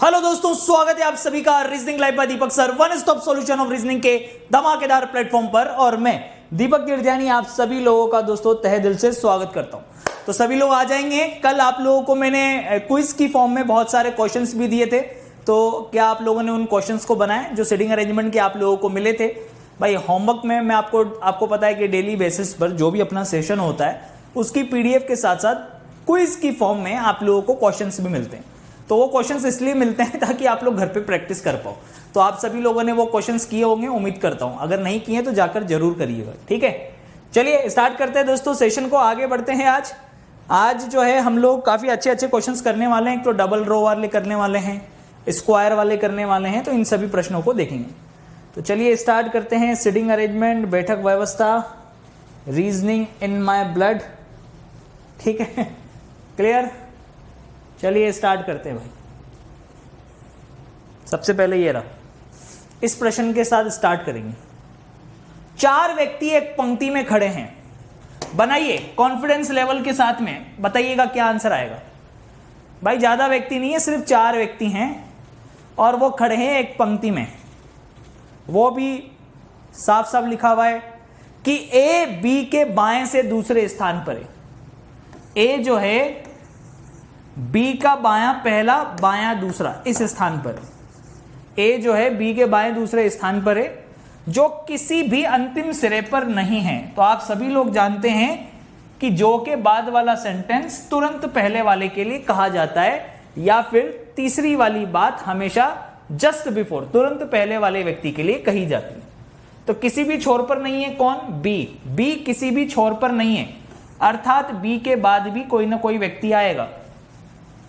Hello दोस्तों, स्वागत है आप सभी का reasoning live bye Deepak sir, one stop solution of reasoning के धमाकेदार प्लेटफॉर्म पर। और मैं दीपक गिरजानी आप सभी लोगों का दोस्तों तहे दिल से स्वागत करता हूं। तो सभी लोग आ जाएंगे। कल आप लोगों को मैंने क्विज की फॉर्म में बहुत सारे क्वेश्चंस भी दिए थे, तो क्या आप लोगों ने उन क्वेश्चंस को बनाए जो सीटिंग अरेंजमेंट के आप लोगों को मिले थे? भाई होमवर्क में मैं आपको पता है कि डेली बेसिस पर जो भी अपना सेशन होता है उसकी पीडीएफ के साथ साथ क्विज की फॉर्म में आप लोगों को क्वेश्चंस भी मिलते हैं। तो वो क्वेश्चंस इसलिए मिलते हैं ताकि आप लोग घर पे प्रैक्टिस कर पाओ। तो आप सभी लोगों ने वो क्वेश्चंस किए होंगे, उम्मीद करता हूं। अगर नहीं किए तो जाकर जरूर करिएगा, ठीक है। चलिए स्टार्ट करते हैं दोस्तों, सेशन को आगे बढ़ते हैं। आज जो है हम लोग काफी अच्छे क्वेश्चंस करने वाले हैं। एक तो डबल रो वाले करने वाले हैं, स्क्वायर वाले करने वाले हैं, तो इन सभी प्रश्नों को देखेंगे। तो चलिए स्टार्ट करते हैं। सीटिंग अरेंजमेंट, बैठक व्यवस्था, रीजनिंग इन माय ब्लड, ठीक है, क्लियर। चलिए स्टार्ट करते हैं भाई। सबसे पहले ये रहा, इस प्रश्न के साथ स्टार्ट करेंगे। 4 व्यक्ति एक पंक्ति में खड़े हैं। बनाइए कॉन्फिडेंस लेवल के साथ में, बताइएगा क्या आंसर आएगा। भाई ज्यादा व्यक्ति नहीं है, सिर्फ 4 व्यक्ति हैं और वो खड़े हैं एक पंक्ति में। वो भी साफ साफ लिखा हुआ है कि ए बी के बाएं से दूसरे स्थान पर है। ए जो है बी का बायां पहला, बायां दूसरा, इस स्थान पर। ए जो है बी के बाएं दूसरे स्थान पर है, जो किसी भी अंतिम सिरे पर नहीं है। तो आप सभी लोग जानते हैं कि जो के बाद वाला सेंटेंस तुरंत पहले वाले के लिए कहा जाता है, या फिर तीसरी वाली बात हमेशा जस्ट बिफोर, तुरंत पहले वाले व्यक्ति के लिए कही जाती है। तो किसी भी छोर पर नहीं है, कौन? बी किसी भी छोर पर नहीं है, अर्थात बी के बाद भी कोई ना कोई व्यक्ति आएगा।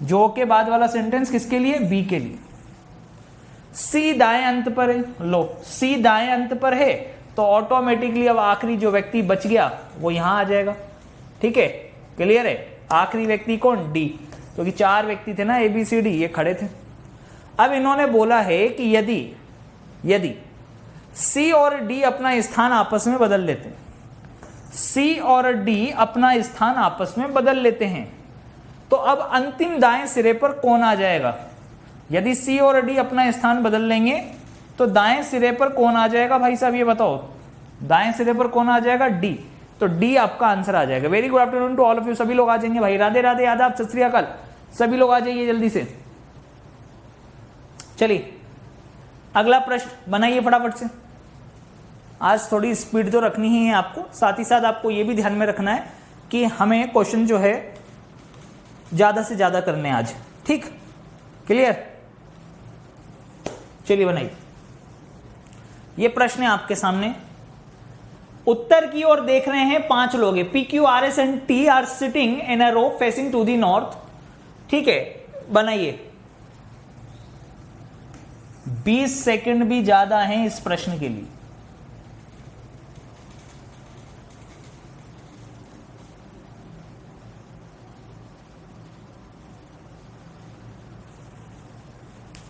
जो के बाद वाला सेंटेंस किसके लिए? बी के लिए। सी दाएं अंत पर है। लो, सी दाएं अंत पर है तो ऑटोमेटिकली अब आखिरी जो व्यक्ति बच गया वो यहां आ जाएगा, ठीक है, क्लियर है। आखिरी व्यक्ति कौन? डी, क्योंकि 4 व्यक्ति थे ना, ए बी सी डी, ये खड़े थे। अब इन्होंने बोला है कि यदि सी और डी अपना स्थान आपस में बदल लेते हैं, सी और डी अपना स्थान आपस में बदल लेते हैं, तो अब अंतिम दाएं सिरे पर कौन आ जाएगा? यदि सी और डी अपना स्थान बदल लेंगे तो दाएं सिरे पर कौन आ जाएगा? भाई साहब ये बताओ, दाएं सिरे पर कौन आ जाएगा? डी। तो डी आपका आंसर आ जाएगा। Very good afternoon to all of you. सभी लोग आ जाएंगे भाई। राधे राधे, आदाब, सत श्री अकाल। सभी लोग आ जाइए जल्दी से। चलिए अगला प्रश्न बनाइए फटाफट से। आज थोड़ी स्पीड तो रखनी ही है आपको, साथ ही साथ आपको यह भी ध्यान में रखना है कि हमें क्वेश्चन जो है ज्यादा से ज्यादा करने आज, ठीक, क्लियर। चलिए बनाइए। ये प्रश्न है आपके सामने। उत्तर की ओर देख रहे हैं 5 लोग हैं। P Q R S and T are sitting in a row facing to the north, ठीक है। बनाइए। 20 सेकंड भी ज्यादा हैं इस प्रश्न के लिए।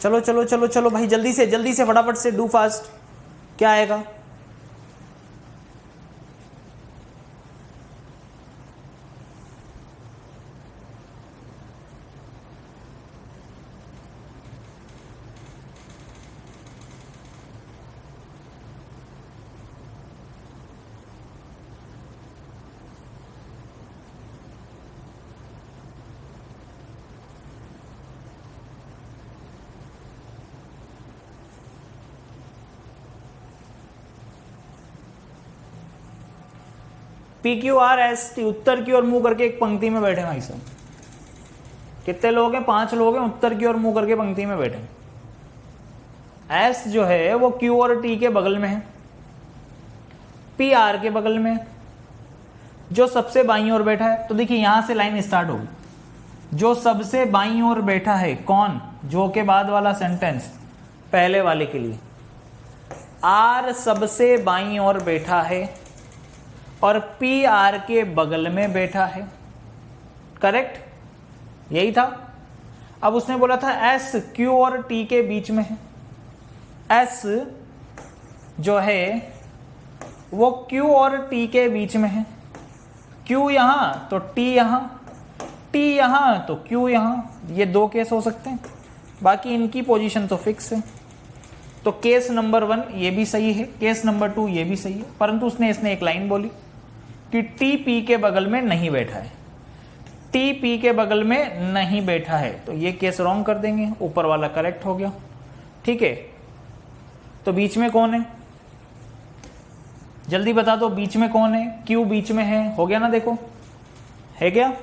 चलो चलो चलो चलो भाई, जल्दी से फटाफट से, डू फास्ट। क्या आएगा? P Q R S T उत्तर की ओर मुंह करके एक पंक्ति में बैठे भाई साहब। कितने लोग हैं? 5 लोग हैं, उत्तर की ओर मुंह करके पंक्ति में बैठे। एस जो है वो क्यू और टी के बगल में है, पी आर के बगल में, जो सबसे बाईं ओर बैठा है। तो देखिए यहां से लाइन स्टार्ट होगी। जो सबसे बाईं ओर बैठा है कौन? जो के बाद वाला सेंटेंस पहले वाले के लिए। आर सबसे बाईं ओर बैठा है और पी आर के बगल में बैठा है, करेक्ट, यही था। अब उसने बोला था एस क्यू और टी के बीच में है। एस जो है वो क्यू और टी के बीच में है। क्यू यहां तो टी यहां, टी यहां तो क्यू यहां। ये 2 केस हो सकते हैं। बाकी इनकी पोजीशन तो फिक्स है। तो केस नंबर 1 ये भी सही है, केस नंबर 2 ये भी सही है, परंतु इसने एक लाइन बोली कि टी पी के बगल में नहीं बैठा है, टी पी के बगल में नहीं बैठा है, तो ये केस रॉन्ग कर देंगे, ऊपर वाला करेक्ट हो गया। ठीक है, तो बीच में कौन है, जल्दी बता दो, बीच में कौन है, क्यू बीच में है, हो गया ना, देखो है क्या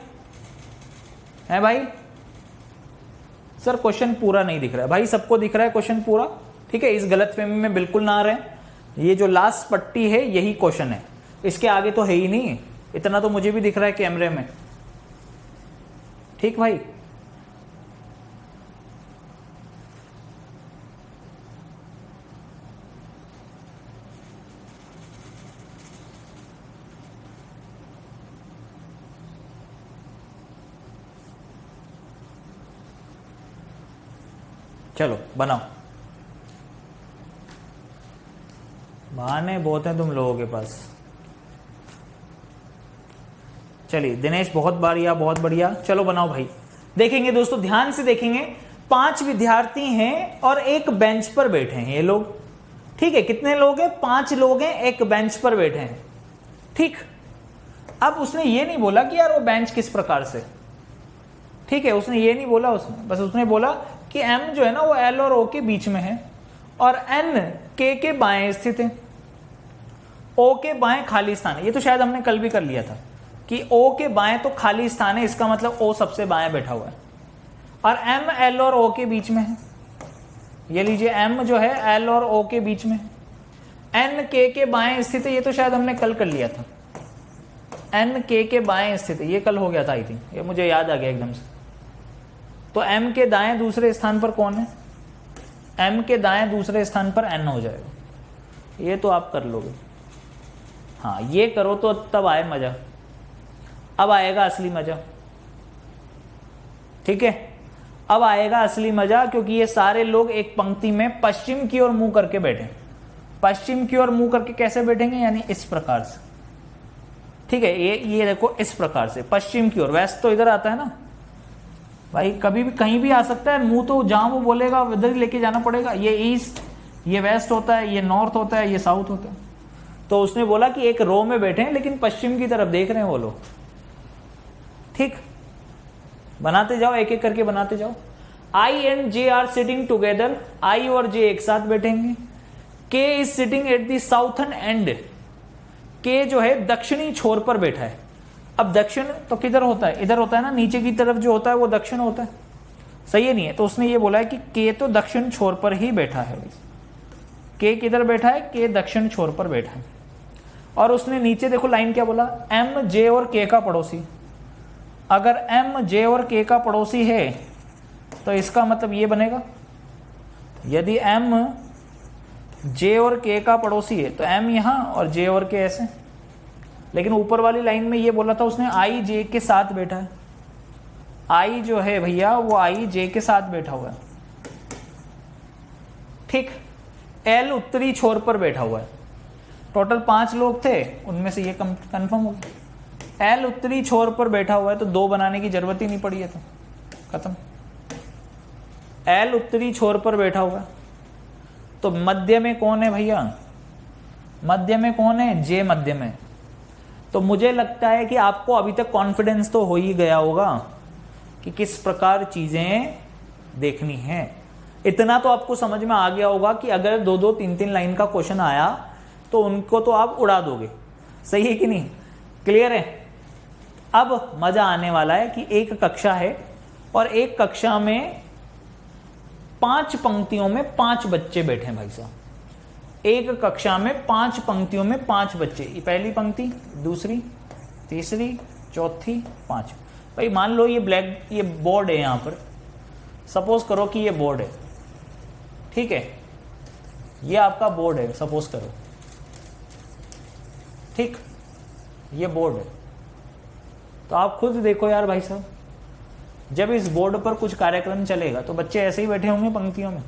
है भाई। सर क्वेश्चन पूरा नहीं दिख रहा है भाई, सबको दिख रहा है क्वेश्चन पूरा, ठीक है, इस गलतफहमी में बिल्कुल ना आ रहे हैं। ये जो लास्ट पट्टी है यही क्वेश्चन है, इसके आगे तो है ही नहीं, इतना तो मुझे भी दिख रहा है कैमरे में। ठीक भाई, चलो बनाओ, बहाने बहुत हैं तुम लोगों के पास। चलिए दिनेश, बहुत बढ़िया बहुत बढ़िया, चलो बनाओ भाई। देखेंगे दोस्तों, ध्यान से देखेंगे, 5 विद्यार्थी हैं और एक बेंच पर बैठे हैं ये लोग। ठीक है, कितने लोग हैं, 5 लोग हैं, एक बेंच पर बैठे हैं। ठीक, अब उसने ये नहीं बोला कि यार वो बेंच किस प्रकार से, ठीक है, उसने ये नहीं बोला, उसने बस उसने बोला कि M जो है ना वो L और O के बीच में है और N K के बाएं स्थित है, O के बाएं खाली स्थान है। ये तो शायद हमने कल भी कर लिया था कि O के बाएं तो खाली स्थान है, इसका मतलब O सबसे बाएं बैठा हुआ है, और M L और O के बीच में है। ये लीजिए, M जो है L और O के बीच में है, N K के बाएं स्थित है, ये तो शायद हमने कल कर लिया था, N K के बाएं स्थित है, ये कल हो गया था आई थिंक, ये मुझे याद आ गया एकदम से। तो M के दाएं दूसरे स्थान पर कौन है, M के दाएं दूसरे स्थान पर N हो जाएगा, ये तो आप कर लोगे। हाँ ये करो तो तब आए मजा, अब आएगा असली मजा। ठीक है, अब आएगा असली मजा, क्योंकि ये सारे लोग एक पंक्ति में पश्चिम की ओर मुंह करके बैठे। पश्चिम की ओर मुंह करके कैसे बैठेंगे, यानी इस प्रकार से। ठीक है, ये देखो इस प्रकार से पश्चिम की ओर, वैसे तो इधर आता है ना भाई, कभी भी कहीं भी आ सकता है, मुंह तो जहां वो बोलेगा उधर ही लेके जाना पड़ेगा। ये ईस्ट, ये वेस्ट होता है, ये नॉर्थ होता है, ये साउथ होता है। तो उसने बोला कि एक रो में बैठे हैं लेकिन पश्चिम की तरफ देख रहे हैं वो लोग। ठीक, बनाते जाओ, एक एक करके बनाते जाओ। I and J are sitting together, I और J एक साथ बैठेंगे। K is sitting at the southern end, K जो है दक्षिणी छोर पर बैठा है। अब दक्षिण तो किधर होता है, इधर होता है ना, नीचे की तरफ जो होता है वो दक्षिण होता है, सही है नहीं है। तो उसने ये बोला है कि K तो दक्षिण छोर पर ही बैठा है। K किधर बैठा है, K दक्षिण छोर पर बैठा है। और उसने नीचे देखो लाइन क्या बोला, M J और K का पड़ोसी। अगर M J और K का पड़ोसी है तो इसका मतलब ये बनेगा, यदि M J और K का पड़ोसी है तो M यहां और J और K ऐसे। लेकिन ऊपर वाली लाइन में ये बोला था उसने I J के साथ बैठा है। I जो है भैया वो I J के साथ बैठा हुआ है। ठीक, L उत्तरी छोर पर बैठा हुआ है। टोटल 5 लोग थे, उनमें से ये कंफर्म हो गया। L उत्तरी छोर पर बैठा हुआ है तो 2 बनाने की जरूरत ही नहीं पड़ी है, तो खत्म। L उत्तरी छोर पर बैठा हुआ है, तो मध्य में कौन है भैया, मध्य में कौन है, J मध्य में। तो मुझे लगता है कि आपको अभी तक कॉन्फिडेंस तो हो ही गया होगा कि किस प्रकार चीजें देखनी है। इतना तो आपको समझ में आ गया होगा कि अगर 2-2, 3-3 लाइन का क्वेश्चन आया तो उनको तो आप उड़ा दोगे, सही है कि नहीं, क्लियर है। अब मजा आने वाला है कि एक कक्षा है और एक कक्षा में 5 पंक्तियों में 5 बच्चे बैठे हैं भाई साहब। एक कक्षा में 5 पंक्तियों में 5 बच्चे, ये पहली पंक्ति, दूसरी, तीसरी, चौथी, 5। भाई मान लो ये बोर्ड है, यहां पर सपोज करो कि ये बोर्ड है, ठीक है, ये आपका बोर्ड है सपोज करो, ठीक, ये बोर्ड है। तो आप खुद देखो यार भाई साहब, जब इस बोर्ड पर कुछ कार्यक्रम चलेगा तो बच्चे ऐसे ही बैठे होंगे पंक्तियों में,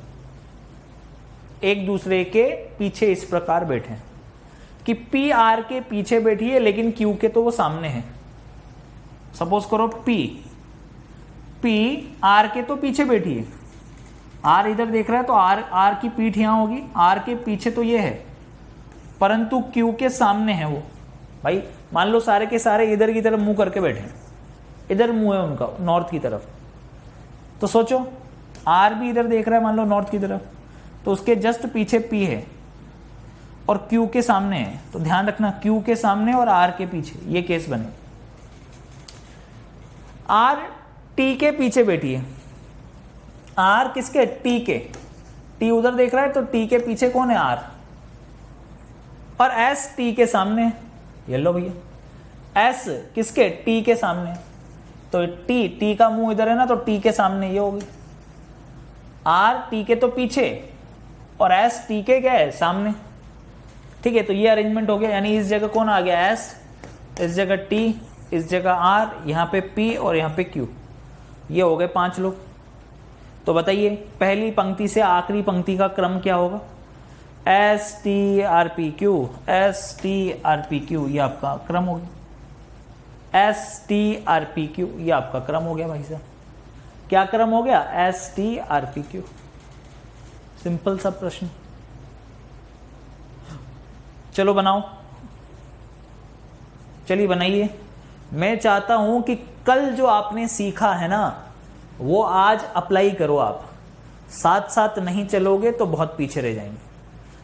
एक दूसरे के पीछे इस प्रकार बैठे कि P R के पीछे बैठी है लेकिन Q के तो वो सामने है। सपोज करो P R के तो पीछे बैठी है, आर इधर देख रहा है तो आर आर की पीठ यहां होगी, आर के पीछे तो ये है, परंतु क्यू के सामने है वो। भाई मान लो सारे के सारे इधर की तरफ मुंह करके बैठे हैं, इधर मुंह है उनका नॉर्थ की तरफ, तो सोचो आर भी इधर देख रहा है मान लो नॉर्थ की तरफ, तो उसके जस्ट पीछे पी है और क्यू के सामने है। तो ध्यान रखना क्यू के सामने और आर के पीछे, ये केस बने। आर टी के पीछे बैठी है, आर किसके, टी के, टी उधर देख रहा है तो टी के पीछे कौन है, आर, और एस टी के सामने, ये लो भैया एस किसके, टी के सामने, तो टी, टी का मुंह इधर है ना तो टी के सामने ये होगी, आर टी के तो पीछे और एस टी के क्या है, सामने। ठीक है, तो ये अरेंजमेंट हो गया, यानी इस जगह कौन आ गया, एस, इस जगह टी, इस जगह आर, यहाँ पे पी और यहाँ पे क्यू, ये हो गए 5 लोग। तो बताइए पहली पंक्ति से आखिरी पंक्ति का क्रम क्या होगा, S T R P Q, S T R P Q, ये आपका क्रम हो गया, S T R P Q, ये आपका क्रम हो गया भाई साहब। क्या क्रम हो गया, S T R P Q. Simple सा प्रश्न। चलो बनाओ, चलिए बनाइए। मैं चाहता हूं कि कल जो आपने सीखा है ना वो आज अप्लाई करो आप, साथ साथ नहीं चलोगे तो बहुत पीछे रह जाएंगे।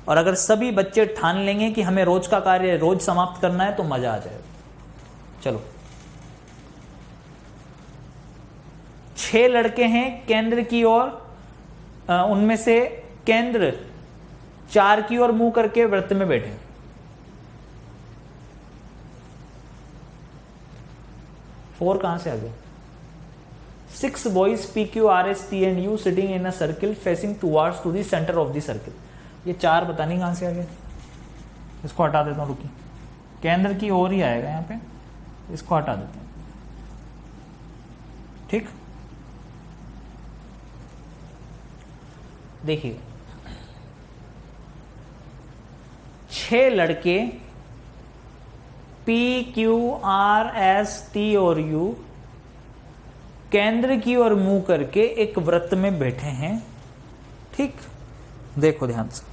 और अगर सभी बच्चे ठान लेंगे कि हमें रोज का कार्य रोज समाप्त करना है तो मजा आ जाएगा। चलो 6 लड़के हैं केंद्र की ओर, उनमें से केंद्र 4 की ओर मुंह करके वृत्त में बैठे। फोर कहां से आ गए, 6 boys P Q R S T and U sitting in a circle facing towards to the center of the circle। ये 4 पता नहीं कहां से आ गए, इसको हटा देता हूं, रुकिए, केंद्र की ओर ही आएगा यहां पे, इसको हटा देते हैं। ठीक, देखिए 6 लड़के P Q R S T और U केंद्र की ओर मुंह करके एक वृत्त में बैठे हैं। ठीक, देखो ध्यान से,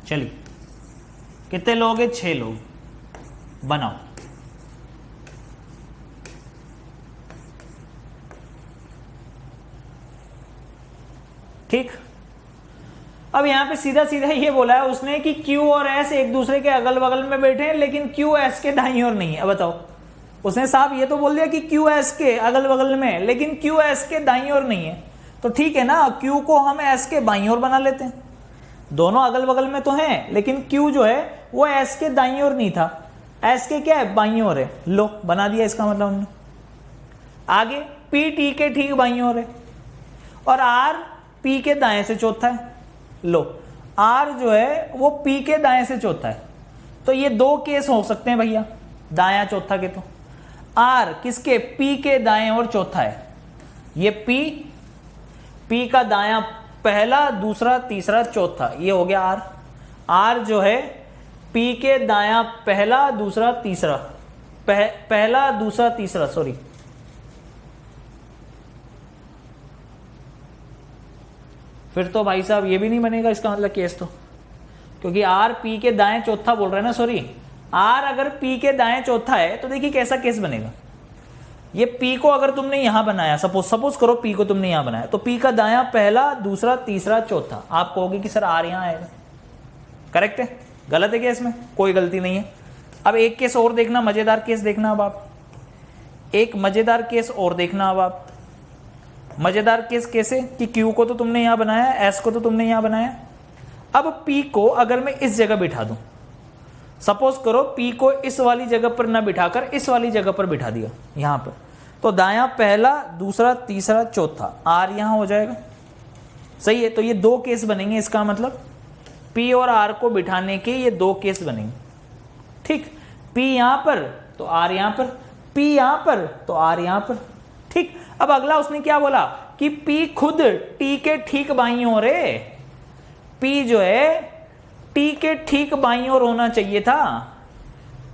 चलिए कितने लोग हैं, 6 लोग, बनाओ। ठीक, अब यहां पे सीधा सीधा ये बोला है उसने कि Q और S एक दूसरे के अगल बगल में बैठे हैं, लेकिन Q S के दाईं ओर नहीं है। अब बताओ, उसने साहब ये तो बोल दिया कि Q S के अगल बगल में है, लेकिन Q S के दाईं ओर नहीं है। तो ठीक है ना, Q को हम S के बाईं ओर बना लेते हैं, दोनों अगल बगल में तो हैं, लेकिन Q जो है वो S के दाईं ओर नहीं था, S के क्या है, बाईं ओर है। लो बना दिया, इसका मतलब हमने। आगे P T के ठीक बाईं ओर है और R P के दाएं से चौथा है। लो R जो है वो P के दाएं से चौथा है। तो ये 2 केस हो सकते हैं भैया, दायां चौथा के। तो R किसके, P के दाएं और चौथा है। ये P का दायां पहला, दूसरा, तीसरा, चौथा, ये हो गया R। R जो है P के दायां पहला, दूसरा, तीसरा, पहला, दूसरा, तीसरा, सॉरी, फिर तो भाई साहब ये भी नहीं बनेगा इसका मतलब केस तो, क्योंकि आर पी के दाएं चौथा बोल रहा है ना, सॉरी आर अगर पी के दाएं चौथा है तो देखिए कैसा केस बनेगा। ये पी को अगर तुमने यहां बनाया, सपोज करो पी को तुमने यहां बनाया, तो पी का दायां पहला, दूसरा, तीसरा, चौथा, आप कहोगे कि सर आर यहां आएगा। करेक्ट है? गलत है क्या? इसमें कोई गलती नहीं है। अब एक केस और देखना, मजेदार केस देखना। अब आप एक मजेदार केस और देखना। अब आप मजेदार केस कैसे कि क्यू को तो तुमने यहां बनाया, एस को तो तुमने यहां बनाया, अब पी को अगर मैं इस जगह बिठा दूं, सपोज करो पी को इस वाली जगह पर ना बिठाकर इस वाली जगह पर बिठा दिया यहां पर, तो दायां पहला, दूसरा, तीसरा, चौथा, आर यहां हो जाएगा। सही है? तो ये दो केस बनेंगे, इसका मतलब पी और आर को बिठाने के ये दो केस बनेंगे। ठीक, पी यहां पर तो आर यहां पर, पी यहां पर तो आर यहां पर। ठीक, अब अगला उसने क्या बोला कि पी खुद टी के ठीक बाईं ओर है, पी जो है टी के ठीक बाईं ओर होना चाहिए था,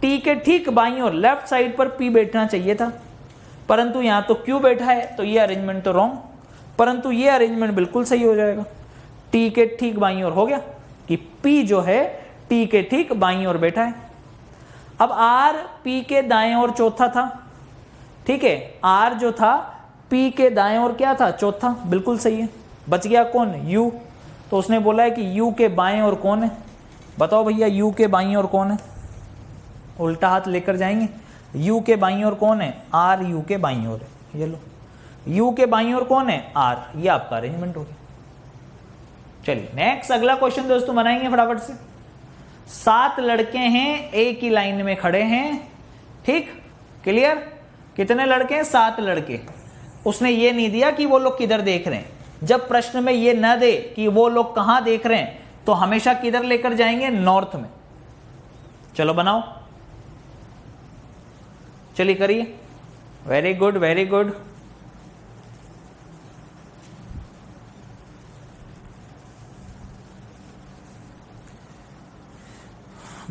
टी के ठीक बाईं ओर लेफ्ट साइड पर पी बैठना चाहिए था, परंतु यहां तो क्यू बैठा है, तो ये अरेंजमेंट तो रॉन्ग, परंतु ये अरेंजमेंट बिल्कुल सही हो जाएगा। टी के ठीक बाईं ओर हो गया कि पी जो है टी के ठीक बाईं ओर बैठा है। अब आर पी के दाएं ओर चौथा था, ठीक है, आर जो था पी के दाएं ओर क्या था? चौथा, बिल्कुल सही है। बच गया कौन? यू। तो उसने बोला है कि यू के बाएं ओर कौन है? बताओ भैया, यू के बाईं ओर कौन है? उल्टा हाथ लेकर जाएंगे। यू के बाईं ओर कौन है? आर यू के बाईं ओर है। ये लो, यू के बाईं ओर कौन है? आर। ये आपका अरेंजमेंट हो गया। चलिए नेक्स्ट अगला क्वेश्चन दोस्तों बनाएंगे फटाफट से। 7 लड़के हैं, एक ही लाइन में खड़े हैं। ठीक, क्लियर? कितने लड़के हैं? 7 लड़के। उसने ये नहीं दिया कि वो लोग किधर देख रहे हैं। जब प्रश्न में ये न दे कि वो लोग कहां देख रहे हैं, तो हमेशा किधर लेकर जाएंगे? नॉर्थ में। चलो बनाओ, चलिए करिए। Very good, very good.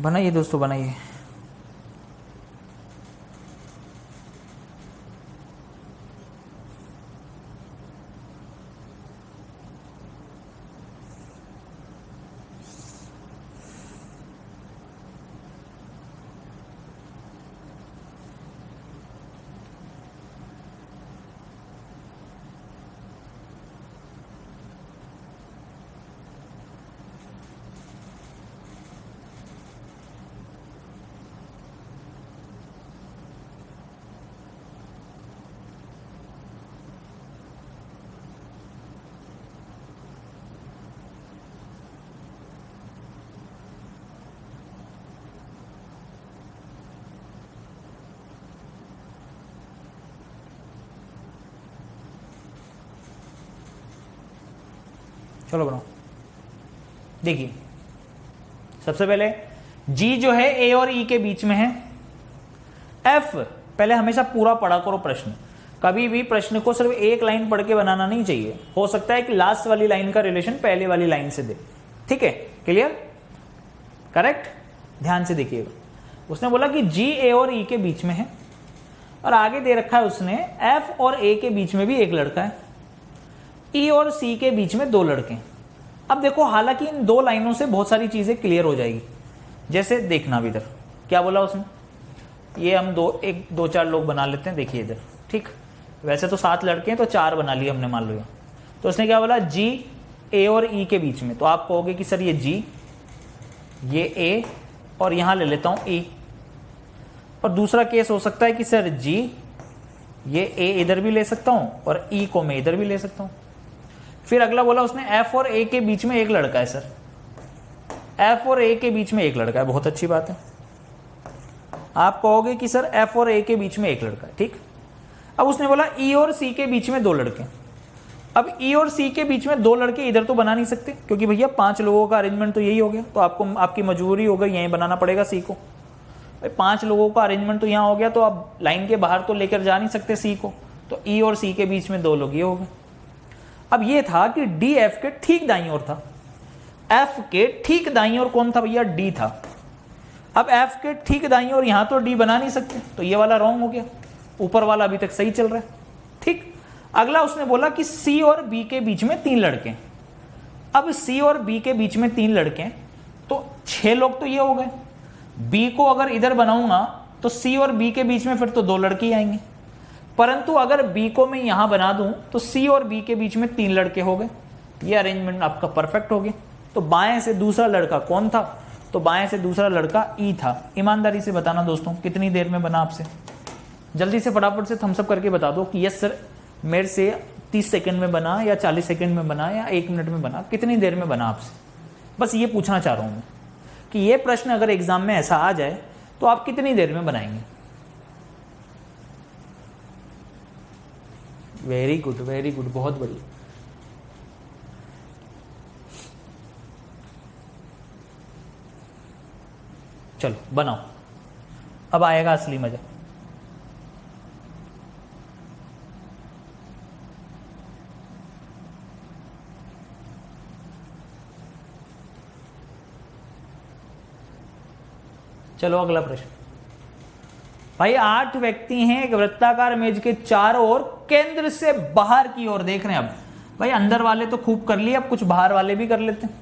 बनाइए दोस्तों, बनाइए। चलो बनाओ। देखिए, सबसे पहले जी जो है ए और ई के बीच में है। एफ पहले हमेशा पूरा पढ़ा करो प्रश्न, कभी भी प्रश्न को सिर्फ एक लाइन पढ़ के बनाना नहीं चाहिए। हो सकता है कि लास्ट वाली लाइन का रिलेशन पहले वाली लाइन से दे। ठीक है, क्लियर? करेक्ट? ध्यान से देखिएगा। उसने बोला कि जी ए और ई के बीच में है, और आगे दे रखा है उसने एफ और ए के बीच में भी एक लड़का है, ई और सी के बीच में 2 लड़के हैं। अब देखो, हालांकि इन 2 लाइनों से बहुत सारी चीजें क्लियर हो जाएगी। जैसे देखना भी, इधर क्या बोला उसने, ये हम 2-4 लोग बना लेते हैं। देखिए इधर, ठीक, वैसे तो 7 लड़के हैं तो 4 बना लिए हमने, मान लो। तो उसने क्या बोला? जी ए और ई के बीच में। तो आप कहोगे कि सर ये जी, ये ए, और यहां ले लेता हूं ई। और दूसरा केस हो सकता है कि सर जी, ये ए इधर भी ले सकता हूं और ई को मैं इधर भी ले सकता हूं। फिर अगला बोला उसने एफ और ए के बीच में एक लड़का है। सर एफ और ए के बीच में एक लड़का है, बहुत अच्छी बात है। आप कहोगे कि सर एफ और ए के बीच में एक लड़का है, ठीक। अब उसने बोला ई और सी के बीच में 2 लड़के। अब ई और सी के बीच में 2 लड़के इधर तो बना नहीं सकते, क्योंकि भैया 5 लोगों का अरेंजमेंट तो यही हो गया, तो आपको आपकी मजबूरी हो गई यहीं बनाना पड़ेगा सी को। 5 लोगों का अरेंजमेंट तो यहाँ हो गया, तो आप लाइन के बाहर तो लेकर जा नहीं सकते सी को, तो ई और सी के बीच में 2 लोग ये हो गए। अब ये था कि डी एफ के ठीक दाईं ओर था, एफ के ठीक दाईं ओर कौन था भैया? डी था। अब एफ के ठीक दाईं ओर यहां तो डी बना नहीं सकते, तो ये वाला रॉन्ग हो गया, ऊपर वाला अभी तक सही चल रहा है, ठीक। अगला उसने बोला कि सी और बी के बीच में 3 लड़के हैं, अब सी और बी के बीच में 3 लड़के हैं, तो 6 लोग तो ये हो गए। बी को अगर इधर बनाऊंगा तो सी और बी के बीच में फिर तो 2 लड़के ही आएंगे, परंतु अगर बी को मैं यहां बना दूं तो सी और बी के बीच में 3 लड़के हो गए। ये अरेंजमेंट आपका परफेक्ट हो गया। तो बाएं से दूसरा लड़का कौन था? तो बाएं से दूसरा लड़का ई था। ईमानदारी से बताना दोस्तों, कितनी देर में बना आपसे? जल्दी से फटाफट से थम्स अप करके बता दो कि यस सर मेरे से 30 सेकंड में बना, या 40 सेकंड में बना, या 1 मिनट में बना। कितनी देर में बना आपसे? बस ये पूछना चाह रहा हूं मैं कि ये प्रश्न अगर एग्जाम में ऐसा आ जाए तो आप कितनी देर में बनाएंगे? वेरी गुड, वेरी गुड, बहुत बढ़िया। चलो बनाओ, अब आएगा असली मजा। चलो अगला प्रश्न। भाई 8 व्यक्ति हैं एक वृत्ताकार मेज के चारों ओर, केंद्र से बाहर की ओर देख रहे हैं। अब भाई अंदर वाले तो खूब कर लिए, अब कुछ बाहर वाले भी कर लेते हैं।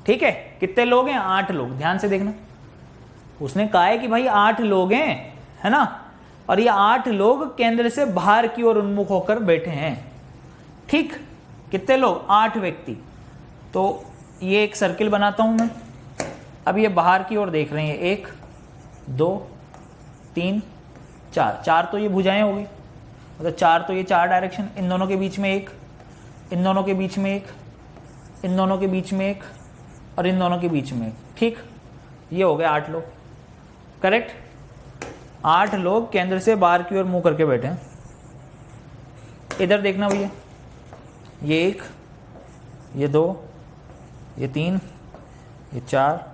ठीक है, कितने लोग हैं? 8 लोग। ध्यान से देखना, उसने कहा है कि भाई 8 लोग हैं, है ना, और ये 8 लोग केंद्र से बाहर की ओर उन्मुख होकर बैठे हैं। ठीक, कितने लोग? 8 व्यक्ति। तो ये एक सर्किल बनाता हूं मैं। अब ये बाहर की ओर देख रहे हैं, 1 2 3 4, 4 तो ये भुजाएं हो गई, मतलब 4 तो ये 4 डायरेक्शन। इन दोनों के बीच में 1, इन दोनों के बीच में 1, इन दोनों के बीच में 1, और इन दोनों के बीच में 1। ठीक, ये हो गए 8 लोग। करेक्ट, 8 लोग केंद्र से बाहर की ओर मुंह करके बैठे हैं। इधर देखना भैया, ये 1, ये 2, ये 3, ये 4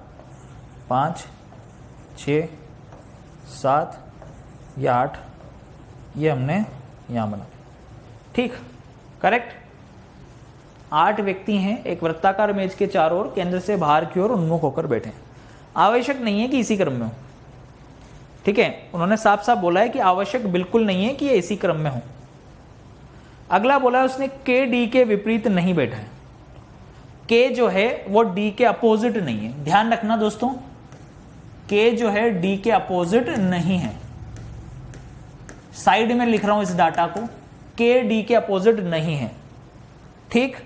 5 6 7, ये 8, ये हमने यहां बना। ठीक, करेक्ट। 8 व्यक्ति हैं एक वृत्ताकार मेज के चारों ओर, केंद्र से बाहर की ओर उन्मुख होकर बैठे हैं। आवश्यक नहीं है कि इसी क्रम में हो। ठीक है, उन्होंने साफ साफ बोला है कि आवश्यक बिल्कुल नहीं है कि ये इसी क्रम में हो। अगला बोला है उसने के डी के विपरीत नहीं बैठा है। के जो है वो डी के अपोजिट नहीं है। ध्यान रखना दोस्तों, के जो है डी के अपोजिट नहीं है। साइड में लिख रहा हूं इस डाटा को, के डी के अपोजिट नहीं है। ठीक,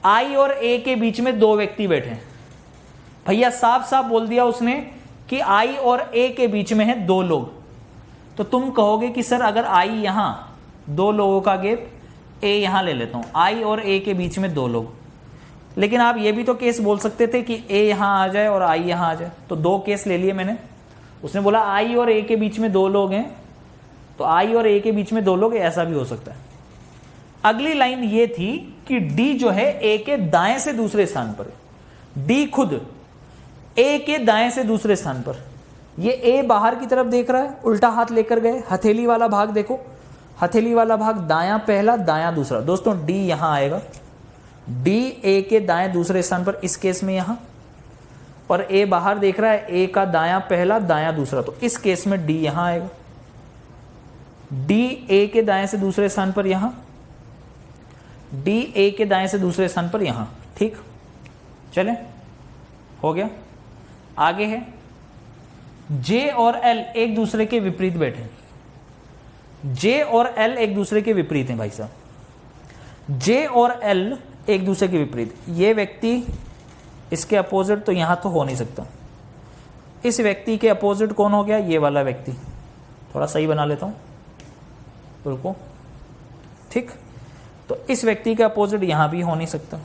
आई और ए के बीच में 2 व्यक्ति बैठे हैं। भैया साफ साफ बोल दिया उसने कि आई और ए के बीच में है 2 लोग। तो तुम कहोगे कि सर अगर आई यहां, 2 लोगों का गैप, ए यहां ले लेता हूं, आई और ए के बीच में 2 लोग। लेकिन आप ये भी तो केस बोल सकते थे कि ए यहां आ जाए और आई यहां आ जाए। तो 2 केस ले लिए मैंने। उसने बोला आई और ए के बीच में 2 लोग हैं, तो आई और ए के बीच में 2 लोग, ऐसा भी हो सकता है। अगली लाइन ये थी कि डी जो है ए के दाएं से दूसरे स्थान पर, डी खुद ए के दाएं से दूसरे स्थान पर। ये ए बाहर की तरफ देख रहा है, उल्टा हाथ लेकर गए। हथेली वाला भाग देखो, हथेली वाला भाग दायां पहला, दायां दूसरा। दोस्तों डी यहां आएगा, डी ए के दाएं दूसरे स्थान पर, इस केस में यहां। और ए बाहर देख रहा है, ए का दायां पहला, दायां दूसरा, तो इस केस में डी यहां आएगा। डी ए के दाएं से दूसरे स्थान पर यहां, डी ए के दाएं से दूसरे स्थान पर यहां। ठीक, चले, हो गया। आगे है जे और एल एक दूसरे के विपरीत बैठे। जे और एल एक दूसरे के विपरीत हैं भाई साहब। जे और एल एक दूसरे के विपरीत। ये व्यक्ति इसके अपोजिट तो यहां तो हो नहीं सकता। इस व्यक्ति के अपोजिट कौन हो गया? ये वाला व्यक्ति। थोड़ा सही बना लेता हूं, रुको। ठीक, तो इस व्यक्ति के अपोजिट यहां भी हो नहीं सकता।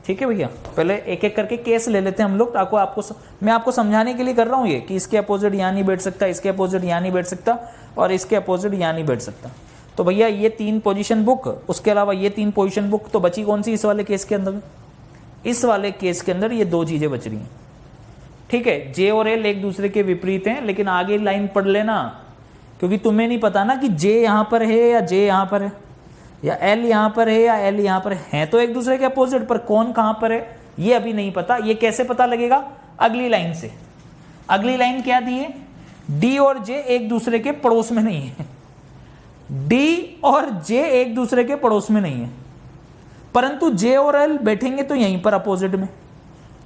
ठीक है भैया, पहले एक एक करके केस ले लेते हैं हम लोग, ताकि मैं आपको समझाने के लिए कर रहा हूं ये कि इसके अपोजिट यहां नहीं बैठ सकता, इसके अपोजिट यहां नहीं बैठ सकता, और इसके अपोजिट यहां नहीं बैठ सकता। तो भैया ये 3 पोजीशन बुक, उसके अलावा ये 3 पोजीशन बुक, तो बची कौन सी इस वाले केस के अंदर? इस वाले केस के अंदर ये 2 चीजें बच रही हैं। ठीक है, जे और एल एक दूसरे के विपरीत हैं, लेकिन आगे लाइन पढ़ लेना, क्योंकि तुम्हें नहीं पता ना कि जे यहां पर है या जे यहां पर है, या एल यहां पर है या एल यहां पर है तो एक दूसरे के अपोजिट, पर कौन कहां पर है ये अभी नहीं पता। ये कैसे पता लगेगा? अगली लाइन से। अगली लाइन क्या दी है? डी और जे एक दूसरे के पड़ोस में नहीं है। डी और जे एक दूसरे के पड़ोस में नहीं है, परंतु जे और एल बैठेंगे तो यहीं पर अपोजिट में।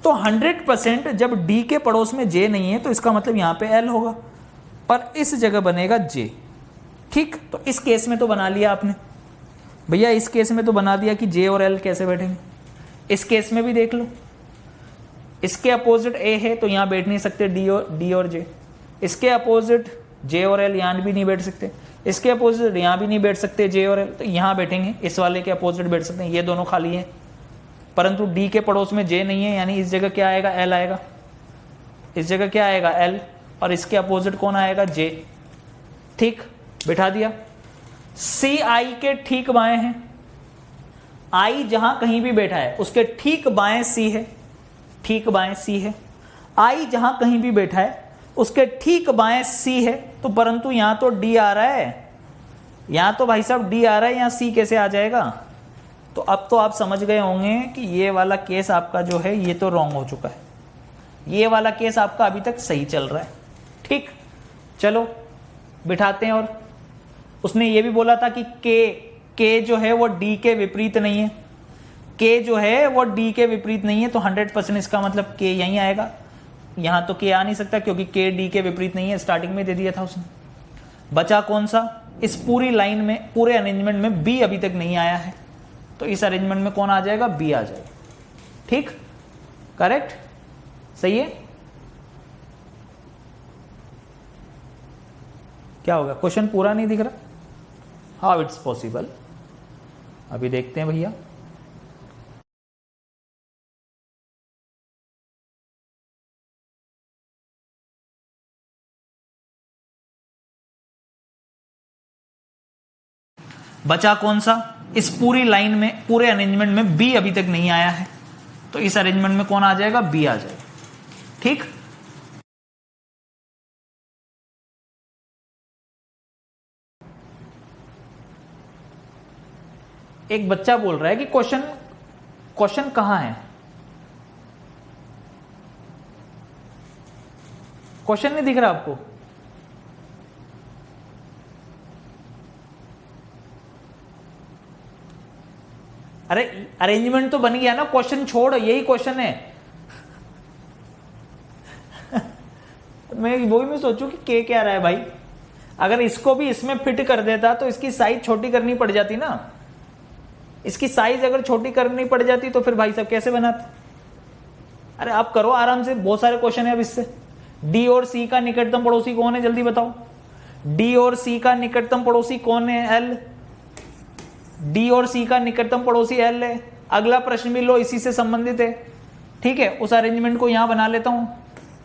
तो 100% जब डी के पड़ोस में जे नहीं है तो इसका मतलब यहां पे एल होगा, पर इस जगह बनेगा जे। ठीक, तो इस केस में तो बना लिया आपने भैया, इस केस में तो बना दिया कि जे और एल कैसे बैठेंगे। इस केस में भी देख लो, इसके अपोजिट ए है तो यहां बैठ नहीं सकते डी और जे। इसके अपोजिट जे और एल यहां भी नहीं बैठ सकते, इसके अपोजिट यहां भी नहीं बैठ सकते जे और एल, तो यहां बैठेंगे, इस वाले के अपोजिट बैठ सकते हैं, ये दोनों खाली हैं। परंतु डी के पड़ोस में जे नहीं है, यानी इस जगह क्या आएगा, एल आएगा, इस जगह क्या आएगा, एल, और इसके अपोजिट कौन आएगा, जे। ठीक, बिठा दिया। सी आई के ठीक बाएं हैं, आई जहां कहीं भी बैठा है उसके ठीक बाएं सी है, ठीक बाएं सी है। आई जहां कहीं भी बैठा है उसके ठीक बाएं सी है, तो परंतु यहां तो डी आ रहा है, यहां तो भाई साहब डी आ रहा है, यहां सी कैसे आ जाएगा। तो अब तो आप समझ गए होंगे कि ये वाला केस आपका जो है ये तो रॉन्ग हो चुका है, ये वाला केस आपका अभी तक सही चल रहा है। ठीक, चलो बिठाते हैं। और उसने ये भी बोला था कि के जो है वो डी के विपरीत नहीं है, के जो है वो डी के विपरीत नहीं है, तो 100% इसका मतलब के यहीं आएगा। यहां तो के आ नहीं सकता क्योंकि के डी के विपरीत नहीं है, स्टार्टिंग में दे दिया था उसने। बचा कौन सा, इस पूरी लाइन में, पूरे अरेंजमेंट में बी अभी तक नहीं आया है, तो इस अरेंजमेंट में कौन आ जाएगा, बी आ जाएगा। ठीक, करेक्ट, सही है। क्या होगा, क्वेश्चन पूरा नहीं दिख रहा, हाउ इट्स पॉसिबल, अभी देखते हैं भैया। बचा कौन सा, इस पूरी लाइन में, पूरे अरेंजमेंट में बी अभी तक नहीं आया है, तो इस अरेंजमेंट में कौन आ जाएगा, बी आ जाएगा। ठीक, एक बच्चा बोल रहा है कि क्वेश्चन कहां है, क्वेश्चन नहीं दिख रहा आपको। अरे अरेंजमेंट तो बन गया ना, क्वेश्चन छोड़, यही क्वेश्चन है। मैं वही मैं सोचूं कि के क्या रहा है भाई, अगर इसको भी इसमें फिट कर देता तो इसकी साइज छोटी करनी पड़ जाती ना, इसकी साइज अगर छोटी करनी पड़ जाती तो फिर भाई साहब कैसे बनाते। अरे आप करो आराम से, बहुत सारे क्वेश्चन है अब इससे। डी और सी का निकटतम पड़ोसी कौन है, जल्दी बताओ। डी और सी का निकटतम पड़ोसी कौन है, एल। डी और सी का निकटतम पड़ोसी एल है। अगला प्रश्न भी लो, इसी से संबंधित है। ठीक है, उस अरेंजमेंट को यहां बना लेता हूं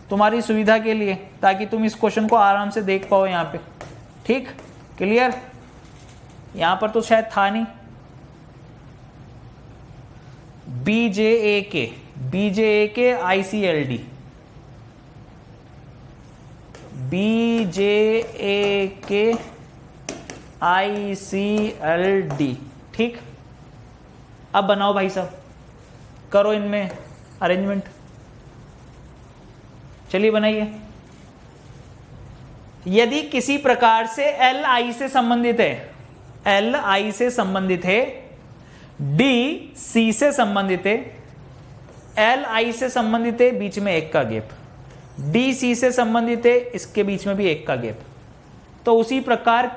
तुम्हारी सुविधा के लिए, ताकि तुम इस क्वेश्चन को आराम से देख पाओ यहां पे। ठीक, क्लियर। यहां पर तो शायद था नहीं। बीजे के ICLD, BJA के ICLD। ठीक, अब बनाओ भाई साहब, करो इनमें अरेंजमेंट, चलिए बनाइए। यदि किसी प्रकार से LI से संबंधित है, LI से संबंधित है, D C से संबंधित है, LI से संबंधित है, बीच में एक का गैप, D C से संबंधित है, इसके बीच में भी एक का गैप, तो उसी प्रकार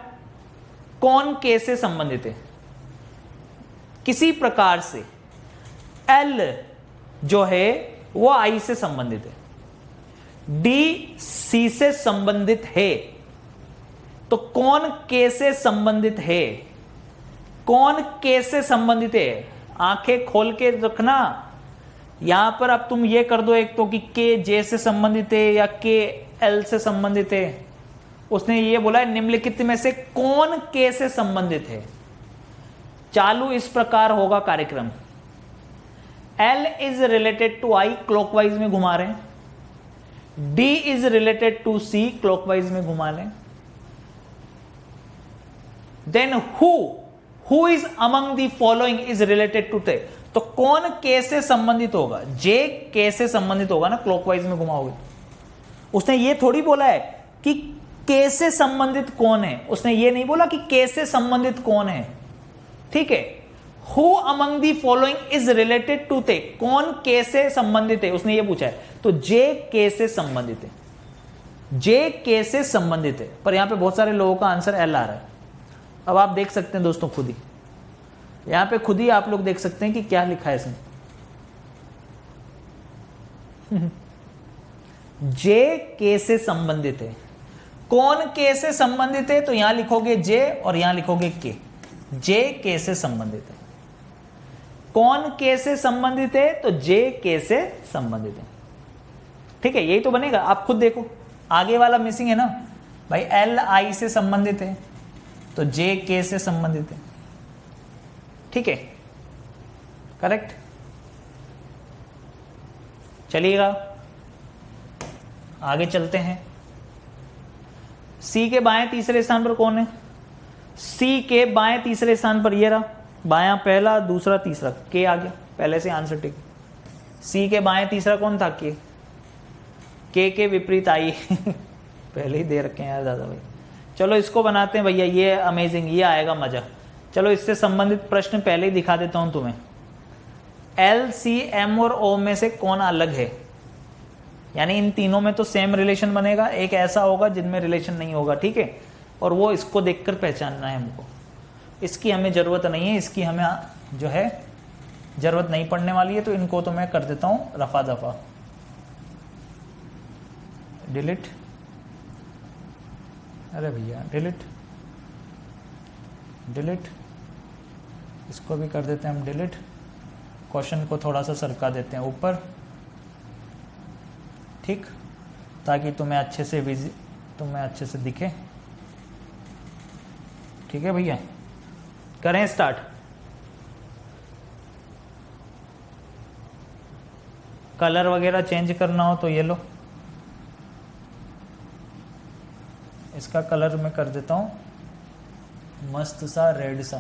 कौन K से संबंधित है। किसी प्रकार से L जो है वो I से संबंधित है, D C से संबंधित है, तो कौन K से संबंधित है, कौन K से संबंधित है। आंखें खोल के रखना। यहां पर अब तुम ये कर दो एक तो कि K J से संबंधित है या K L से संबंधित है। उसने ये बोला है निम्नलिखित में से कौन K से संबंधित है। चालू इस प्रकार होगा कार्यक्रम। L is related to I, clockwise में घुमा रहे हैं। D is related to C, clockwise में घुमा लें। Then who is among the following is related to T, तो कौन K से संबंधित होगा, J K से संबंधित होगा ना, क्लॉकवाइज में घुमाओगे। उसने ये थोड़ी बोला है कि K से संबंधित कौन है, उसने ये नहीं बोला कि K से संबंधित कौन है। ठीक है, who among the following is related to थे, कौन के से संबंधित है, उसने ये पूछा है। तो जे के से संबंधित है, जे के से संबंधित है, पर यहां पे बहुत सारे लोगों का आंसर एल आ रहा है। अब आप देख सकते हैं दोस्तों खुद ही, यहां पे खुद ही आप लोग देख सकते हैं कि क्या लिखा है इसमें। जे के से संबंधित है, कौन के से संबंधित है, तो यहां लिखोगे जे और यहां लिखोगे के। जे के से संबंधित है, कौन के से संबंधित है, तो जे के से संबंधित है। ठीक है, यही तो बनेगा। आप खुद देखो, आगे वाला मिसिंग है ना भाई, एल आई से संबंधित है तो जे के से संबंधित है। ठीक है, करेक्ट। चलिएगा आगे चलते हैं। सी के बाएं तीसरे स्थान पर कौन है, सी के बाएं तीसरे स्थान पर ये रहा, बायां पहला, दूसरा तीसरा, के आ गया पहले से आंसर। ठीक, सी के बाएं तीसरा कौन था, के विपरीत आई पहले ही दे रखे हैं यार दादा भाई। चलो इसको बनाते हैं भैया, ये अमेजिंग, ये आएगा मजा। चलो इससे संबंधित प्रश्न पहले ही दिखा देता हूं तुम्हें। एल, सी, एम और ओ में से कौन अलग है, यानी इन तीनों में तो सेम रिलेशन बनेगा, एक ऐसा होगा जिनमें रिलेशन नहीं होगा। ठीक है, और वो इसको देखकर पहचानना है हमको। इसकी हमें जरूरत नहीं है, इसकी हमें जो है जरूरत नहीं पड़ने वाली है, तो इनको तो मैं कर देता हूं रफा दफा, डिलीट। अरे भैया डिलीट, डिलीट, इसको भी कर देते हैं हम डिलीट। क्वेश्चन को थोड़ा सा सरका देते हैं ऊपर, ठीक, ताकि तुम्हें अच्छे से दिखे। ठीक है भैया, करें स्टार्ट। कलर वगैरह चेंज करना हो तो ये लो, इसका कलर मैं कर देता हूं मस्त सा रेड सा,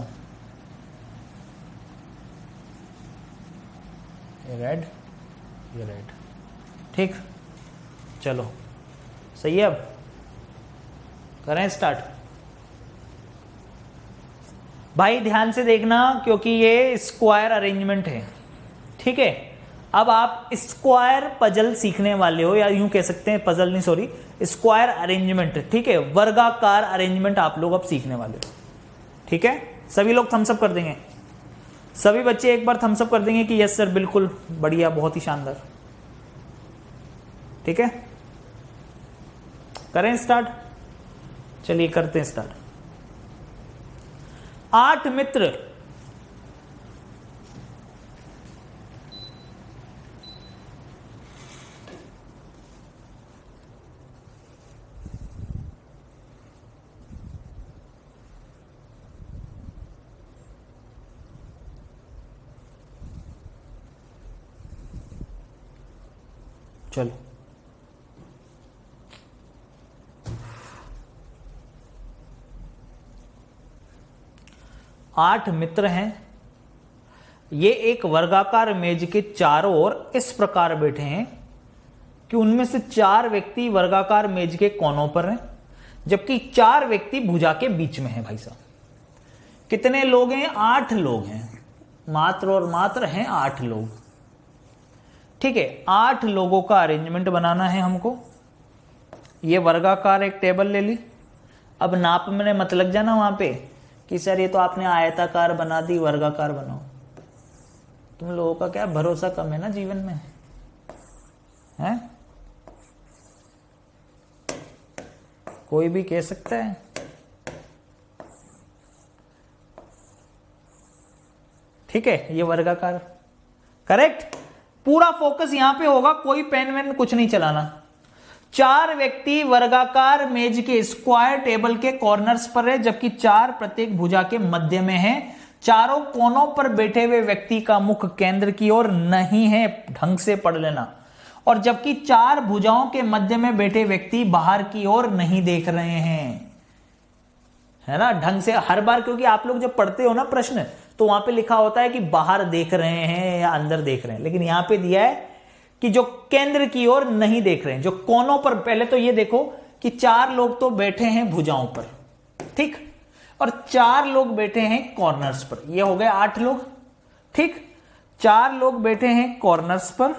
ये रेड, ये रेड। ठीक, चलो सही है। अब करें स्टार्ट। भाई ध्यान से देखना, क्योंकि ये स्क्वायर अरेंजमेंट है। ठीक है, अब आप स्क्वायर पजल सीखने वाले हो, या यूं कह सकते हैं पजल नहीं, सॉरी, स्क्वायर अरेंजमेंट। ठीक है, वर्गाकार अरेंजमेंट आप लोग अब सीखने वाले हो। ठीक है, सभी लोग थम्स अप कर देंगे, सभी बच्चे एक बार थम्स अप कर देंगे कि यस सर, बिल्कुल बढ़िया, बहुत ही शानदार। ठीक है, करें स्टार्ट। चलिए करते हैं स्टार्ट। 8 मित्र चलो 8 मित्र हैं, ये एक वर्गाकार मेज के चारों ओर इस प्रकार बैठे हैं कि उनमें से 4 व्यक्ति वर्गाकार मेज के कोनों पर हैं, जबकि 4 व्यक्ति भुजा के बीच में हैं। भाई साहब कितने लोग हैं, 8 लोग हैं, मात्र और मात्र हैं 8 लोग। ठीक है, 8 लोगों का अरेंजमेंट बनाना है हमको। ये वर्गाकार एक टेबल ले ली। अब नाप में मत लग जाना वहां पे कि सर ये तो आपने आयताकार बना दी, वर्गाकार बनाओ। तुम लोगों का क्या भरोसा कम है ना जीवन में, है? कोई भी कह सकता है। ठीक है, ये वर्गाकार, करेक्ट। पूरा फोकस यहां पे होगा, कोई पेन वेन कुछ नहीं चलाना। 4 व्यक्ति वर्गाकार मेज के स्क्वायर टेबल के कॉर्नर्स पर है, जबकि 4 प्रत्येक भुजा के मध्य में है। चारों कोनों पर बैठे हुए व्यक्ति का मुख केंद्र की ओर नहीं है, ढंग से पढ़ लेना। और जबकि 4 भुजाओं के मध्य में बैठे व्यक्ति बाहर की ओर नहीं देख रहे हैं, है ना, ढंग से हर बार। क्योंकि आप लोग जब पढ़ते हो ना प्रश्न, तो वहां पे लिखा होता है कि बाहर देख रहे हैं या अंदर देख रहे हैं, लेकिन यहां पे दिया है कि जो केंद्र की ओर नहीं देख रहे हैं, जो कोनों पर। पहले तो ये देखो कि 4 लोग तो बैठे हैं भुजाओं पर, ठीक, और 4 लोग बैठे हैं कॉर्नर्स पर। ये हो गए 8 लोग। ठीक। 4 लोग बैठे हैं कॉर्नर्स पर,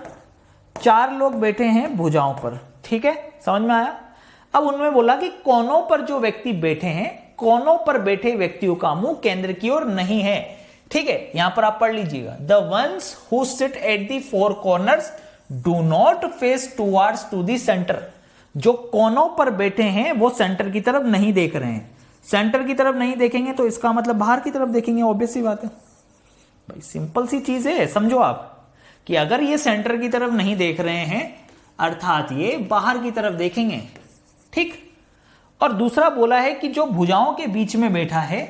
4 लोग बैठे हैं भुजाओं पर, ठीक है, समझ में आया। अब उन्होंने बोला कि कोनों पर जो व्यक्ति बैठे हैं, कोनों पर बैठे व्यक्तियों का मुंह केंद्र की ओर नहीं है, ठीक है। यहां पर आप पढ़ लीजिएगा, the ones who sit at the 4 corners do not face towards to the center. जो कोनों पर बैठे हैं वो सेंटर की तरफ नहीं देख रहे हैं। सेंटर की तरफ नहीं देखेंगे तो इसका मतलब बाहर की तरफ देखेंगे, ऑब्वियस सी बात है भाई, सिंपल सी चीज है। समझो आप कि अगर ये सेंटर की तरफ नहीं देख रहे हैं अर्थात ये बाहर की तरफ देखेंगे, ठीक। और दूसरा बोला है कि जो भुजाओं के बीच में बैठा है,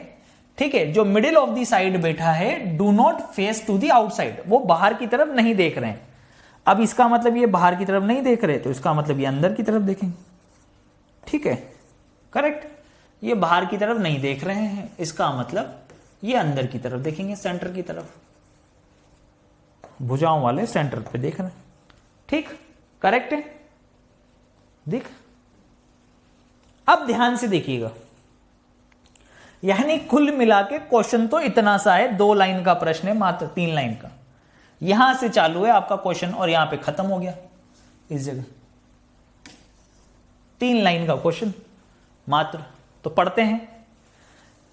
ठीक है, जो मिडिल ऑफ द साइड बैठा है, do not face to the outside, वो बाहर की तरफ नहीं देख रहे हैं। अब इसका मतलब ये बाहर की तरफ नहीं देख रहे तो इसका मतलब ये अंदर की तरफ देखेंगे, ठीक है, करेक्ट। ये बाहर की तरफ नहीं देख रहे हैं, इसका मतलब ये अंदर की तरफ देखेंगे, सेंटर की तरफ, भुजाओं वाले सेंटर पे देख रहे हैं, ठीक, करेक्ट है। देख अब ध्यान से देखिएगा, यानी कुल मिला के क्वेश्चन तो इतना सा है, 2 लाइन का प्रश्न है, मात्र 3 लाइन का। यहां से चालू है आपका क्वेश्चन और यहां पे खत्म हो गया, इस जगह 3 लाइन का क्वेश्चन मात्र। तो पढ़ते हैं,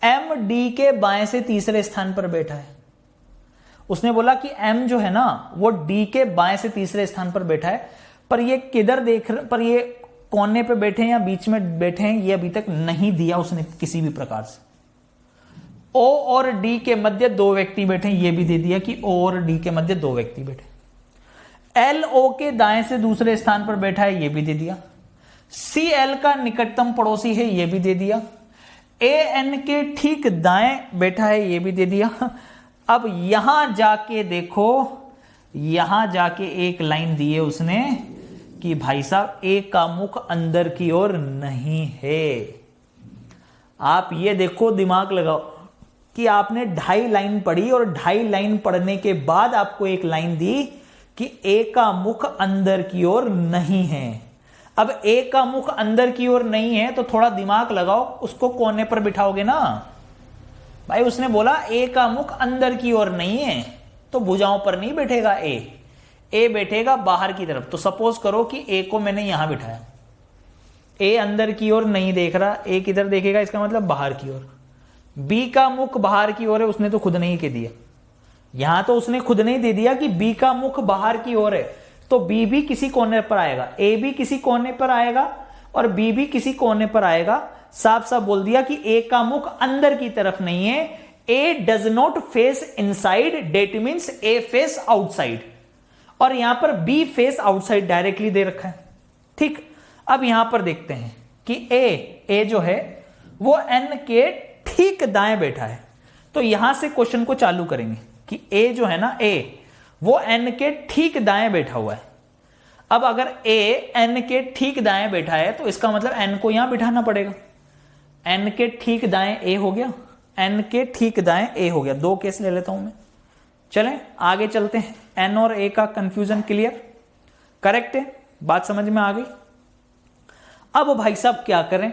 एम डी के बाएं से तीसरे स्थान पर बैठा है। उसने बोला कि एम जो है ना वो डी के बाएं से तीसरे स्थान पर बैठा है, पर ये किधर देख रहे, पर ये कोने पे बैठे हैं या बीच में बैठे हैं ये अभी तक नहीं दिया उसने किसी भी प्रकार से। ओ और डी के मध्य 2 व्यक्ति बैठे, ये भी दे दिया कि ओ और डी के मध्य 2 व्यक्ति बैठे। एल ओ के दाएं से दूसरे स्थान पर बैठा है, ये भी दे दिया। सी एल का निकटतम पड़ोसी है, ये भी दे दिया। ए एन के ठीक दाएं बैठा है, ये भी दे दिया। अब यहां जाके देखो, यहां जाके एक लाइन दी है उसने कि भाई साहब ए का मुख अंदर की ओर नहीं है। आप ये देखो, दिमाग लगाओ कि आपने 2.5 लाइन पढ़ी और 2.5 लाइन पढ़ने के बाद आपको एक लाइन दी कि ए का मुख अंदर की ओर नहीं है। अब ए का मुख अंदर की ओर नहीं है तो थोड़ा दिमाग लगाओ, उसको कोने पर बिठाओगे ना भाई। उसने बोला ए का मुख अंदर की ओर नहीं है तो भुजाओं पर नहीं बैठेगा, ए बैठेगा बाहर की तरफ। तो सपोज करो कि ए को मैंने यहां बिठाया, ए अंदर की ओर नहीं देख रहा, ए किधर देखेगा, इसका मतलब बाहर की ओर। बी का मुख बाहर की ओर है, उसने तो खुद नहीं कह दिया, यहां तो उसने खुद नहीं दे दिया कि बी का मुख बाहर की ओर है, तो बी भी किसी कोने पर आएगा, ए भी किसी कोने पर आएगा और बी भी किसी कोने पर आएगा। साफ साफ बोल दिया कि ए का मुख अंदर की तरफ नहीं है। A does not face inside, that means A face outside, और यहां पर बी फेस आउटसाइड डायरेक्टली दे रखा है, ठीक। अब यहां पर देखते हैं कि ए जो है वो एन के ठीक दाएं बैठा है, तो यहां से क्वेश्चन को चालू करेंगे कि ए जो है ना, ए वो एन के ठीक दाएं बैठा हुआ है। अब अगर ए एन के ठीक दाएं बैठा है तो इसका मतलब एन को यहां बिठाना पड़ेगा। एन के ठीक दाएं ए हो गया, एन के ठीक दाएं ए हो गया। 2 केस ले लेता हूं मैं, चलें आगे चलते हैं। एन और ए का कंफ्यूजन क्लियर, करेक्ट है, बात समझ में आ गई। अब भाई साहब क्या करें,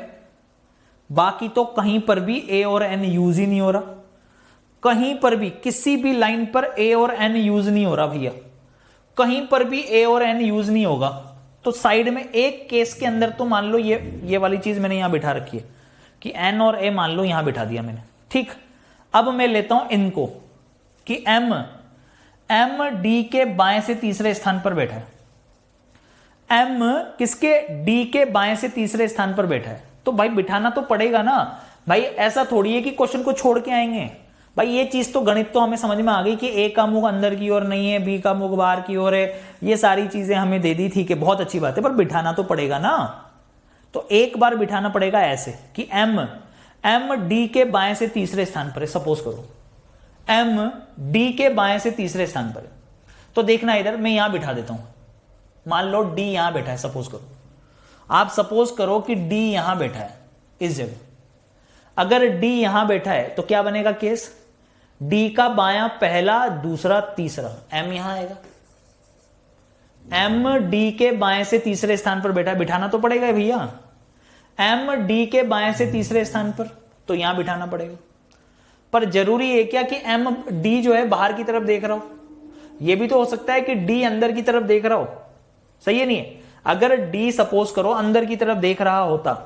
बाकी तो कहीं पर भी ए और एन यूज ही नहीं हो रहा, कहीं पर भी किसी भी लाइन पर ए और एन यूज नहीं हो रहा भैया, कहीं पर भी ए और एन यूज नहीं होगा। तो साइड में एक केस के अंदर तो मान लो ये वाली चीज मैंने यहां बिठा रखी है कि एन और ए मान लो यहां बिठा दिया मैंने, ठीक। अब मैं लेता हूं इनको कि एम डी के बाएं से तीसरे स्थान पर बैठा है, एम किसके, डी के बाएं से तीसरे स्थान पर बैठा है, तो भाई बिठाना तो पड़ेगा ना भाई। ऐसा थोड़ी है कि क्वेश्चन को छोड़ के आएंगे भाई। ये चीज तो गणित तो हमें समझ में आ गई कि ए का मुख अंदर की ओर नहीं है, बी का मुख बाहर की ओर है, ये सारी चीजें हमें दे दी थी कि बहुत अच्छी बात है, पर बिठाना तो पड़ेगा ना। तो एक बार बिठाना पड़ेगा ऐसे कि एम डी के बाएं से तीसरे स्थान पर है। सपोज करो एम डी के बाएं से तीसरे स्थान पर है, तो देखना इधर मैं यहां बिठा देता हूं, मान लो डी यहां बैठा है। सपोज करो, आप सपोज करो कि डी यहां बैठा है इस जगह। अगर डी यहां बैठा है तो क्या बनेगा केस, डी का बायां पहला, दूसरा, तीसरा, एम यहां आएगा। एम डी के बाएं से तीसरे स्थान पर बैठा है, बिठाना तो पड़ेगा भैया। एम डी के बाएं से तीसरे स्थान पर, तो यहां बिठाना पड़ेगा। पर जरूरी है क्या कि एम डी जो है बाहर की तरफ देख रहा हो? ये भी तो हो सकता है कि डी अंदर की तरफ देख रहा हो, सही है नहीं है? अगर डी सपोज करो अंदर की तरफ देख रहा होता,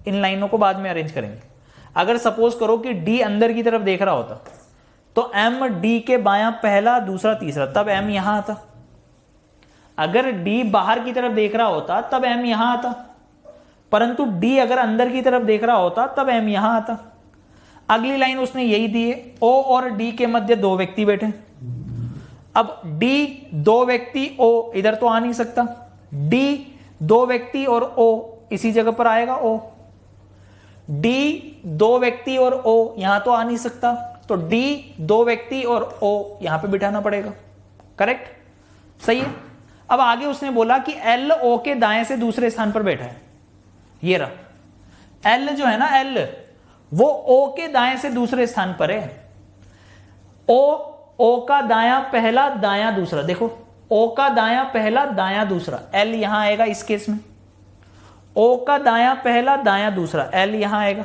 इन लाइनों को बाद में अरेंज करेंगे, अगर सपोज करो कि डी अंदर की तरफ देख रहा होता तो एम डी के बायां पहला दूसरा तीसरा, तब एम यहां आता। अगर डी बाहर की तरफ देख रहा होता तब एम यहां आता, परंतु डी अगर अंदर की तरफ देख रहा होता तब एम यहां आता। अगली लाइन उसने यही दी है, ओ और डी के मध्य दो व्यक्ति बैठे। अब डी दो व्यक्ति, ओ इधर तो आ नहीं सकता, डी दो व्यक्ति और ओ इसी जगह पर आएगा, ओ डी दो व्यक्ति और ओ यहां तो आ नहीं सकता, तो डी दो व्यक्ति और ओ यहां पे बिठाना पड़ेगा। करेक्ट, सही है। अब आगे उसने बोला कि एल ओ के दाएं से दूसरे स्थान पर बैठा है, ये रहा एल जो है ना, एल वो ओ के दाएं से दूसरे स्थान पर है। ओ का दायां पहला दायां दूसरा, देखो ओ का दायां पहला दायां दूसरा, एल यहां आएगा इस केस में। ओ का दायां पहला दायां दूसरा, एल यहां आएगा,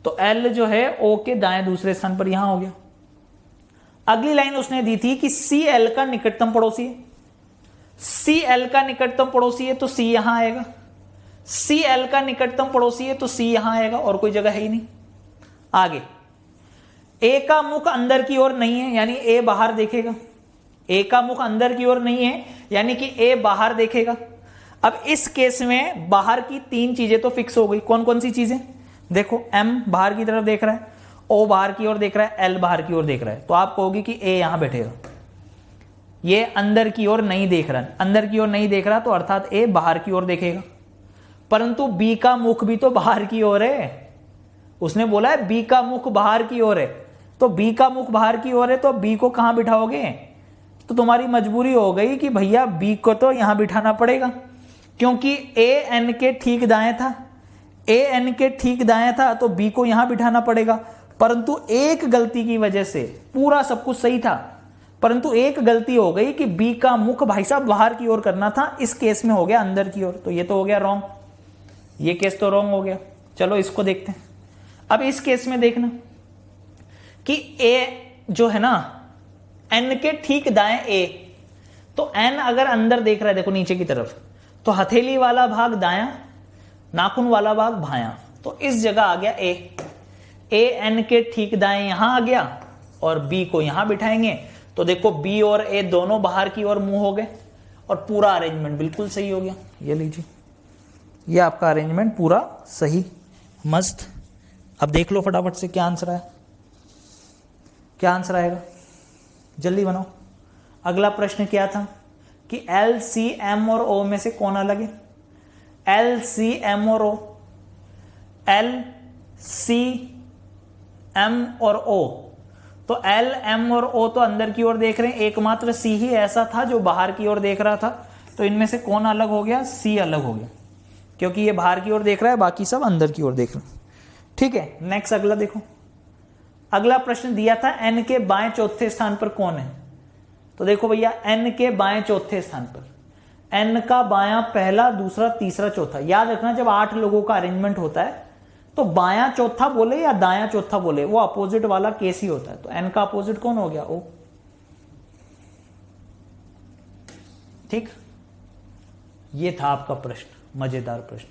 तो एल जो है ओ के दाएं दूसरे स्थान पर यहां हो गया। अगली लाइन उसने दी थी कि सी एल का निकटतम पड़ोसी है, सी एल का निकटतम पड़ोसी है तो सी यहां आएगा, सी एल का निकटतम पड़ोसी है तो सी यहां आएगा, और कोई जगह है ही नहीं। आगे ए का मुख अंदर की ओर नहीं है, यानी ए बाहर देखेगा। ए का मुख अंदर की ओर नहीं है यानी कि ए बाहर देखेगा। अब इस केस में बाहर की तीन चीजें तो फिक्स हो गई। कौन कौन सी चीजें? देखो एम बाहर की तरफ देख रहा है, ओ बाहर की ओर देख रहा है, एल बाहर की ओर देख रहा है, तो आप कहोगे कि ए यहां बैठेगा। ये अंदर की ओर नहीं देख रहा है, अंदर की ओर नहीं देख रहा तो अर्थात ए बाहर की ओर देखेगा। परंतु बी का मुख भी तो बाहर की ओर है, उसने बोला है बी का मुख बाहर की ओर है, तो बी का मुख बाहर की ओर है तो बी को कहां बिठाओगे? तो तुम्हारी मजबूरी हो गई कि भैया बी को तो यहां बिठाना पड़ेगा, क्योंकि ए एन के ठीक दाएं था, ए एन के ठीक दाएं था तो बी को यहां बिठाना पड़ेगा। परंतु एक गलती की वजह से पूरा सब कुछ सही था, परंतु एक गलती हो गई कि बी का मुख भाई साहब बाहर की ओर करना था, इस केस में हो गया अंदर की ओर, तो ये तो हो गया रॉन्ग, ये केस तो रॉन्ग हो गया। चलो इसको देखते हैं। अब इस केस में देखना कि ए जो है ना एन के ठीक दाएं ए, तो एन अगर अंदर देख रहा है, देखो नीचे की तरफ, तो हथेली वाला भाग दायां, नाखून वाला भाग बायां, तो इस जगह आ गया ए एन के ठीक दाएं यहां आ गया और बी को यहां बिठाएंगे, तो देखो बी और ए दोनों बाहर की ओर मुंह हो गए और पूरा अरेंजमेंट बिल्कुल सही हो गया। ये लीजिए, ये आपका अरेंजमेंट पूरा सही, मस्त। अब देख लो फटाफट से क्या आंसर आया, क्या आंसर आएगा, जल्दी बनाओ। अगला प्रश्न क्या था कि एल सी एम और ओ में से कौन अलग है? एल सी एम और ओ, एल सी एम और ओ, तो एल एम और ओ तो अंदर की ओर देख रहे हैं, एकमात्र सी ही ऐसा था जो बाहर की ओर देख रहा था, तो इनमें से कौन अलग हो गया? सी अलग हो गया, क्योंकि ये बाहर की ओर देख रहा है, बाकी सब अंदर की ओर देख रहे हैं। ठीक है, नेक्स्ट अगला देखो। अगला प्रश्न दिया था एन के बाएं चौथे स्थान पर कौन है? तो देखो भैया एन के बाएं चौथे स्थान पर, एन का बायां पहला दूसरा तीसरा चौथा, याद रखना जब 8 लोगों का अरेंजमेंट होता है तो बायां चौथा बोले या दायां चौथा बोले वो अपोजिट वाला केस ही होता है, तो एन का अपोजिट कौन हो गया? ओ। ठीक, ये था आपका प्रश्न, मजेदार प्रश्न।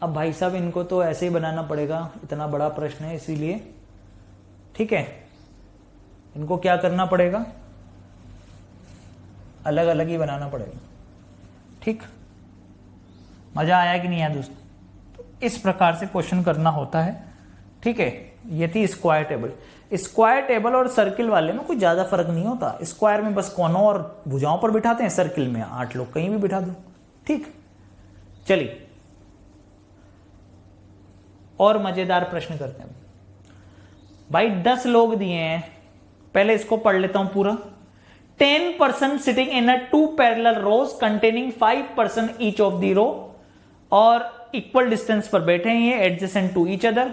अब भाई साहब इनको तो ऐसे ही बनाना पड़ेगा, इतना बड़ा प्रश्न है इसीलिए, ठीक है, इनको क्या करना पड़ेगा, अलग अलग ही बनाना पड़ेगा। ठीक, मजा आया कि नहीं आया दोस्तों? तो इस प्रकार से क्वेश्चन करना होता है। ठीक है, ये थी स्क्वायर टेबल। स्क्वायर टेबल और सर्किल वाले में कोई ज्यादा फर्क नहीं होता, स्क्वायर में बस कोनों और भुजाओं पर बिठाते हैं, सर्किल में 8 लोग कहीं भी बिठा दो। ठीक, चलिए और मजेदार प्रश्न करते हैं भाई। 10 लोग दिए हैं, पहले इसको पढ़ लेता हूं पूरा। 10 person sitting in a 2 parallel rows containing 5 person each of the row और equal distance पर बैठे हैं ये adjacent to each other.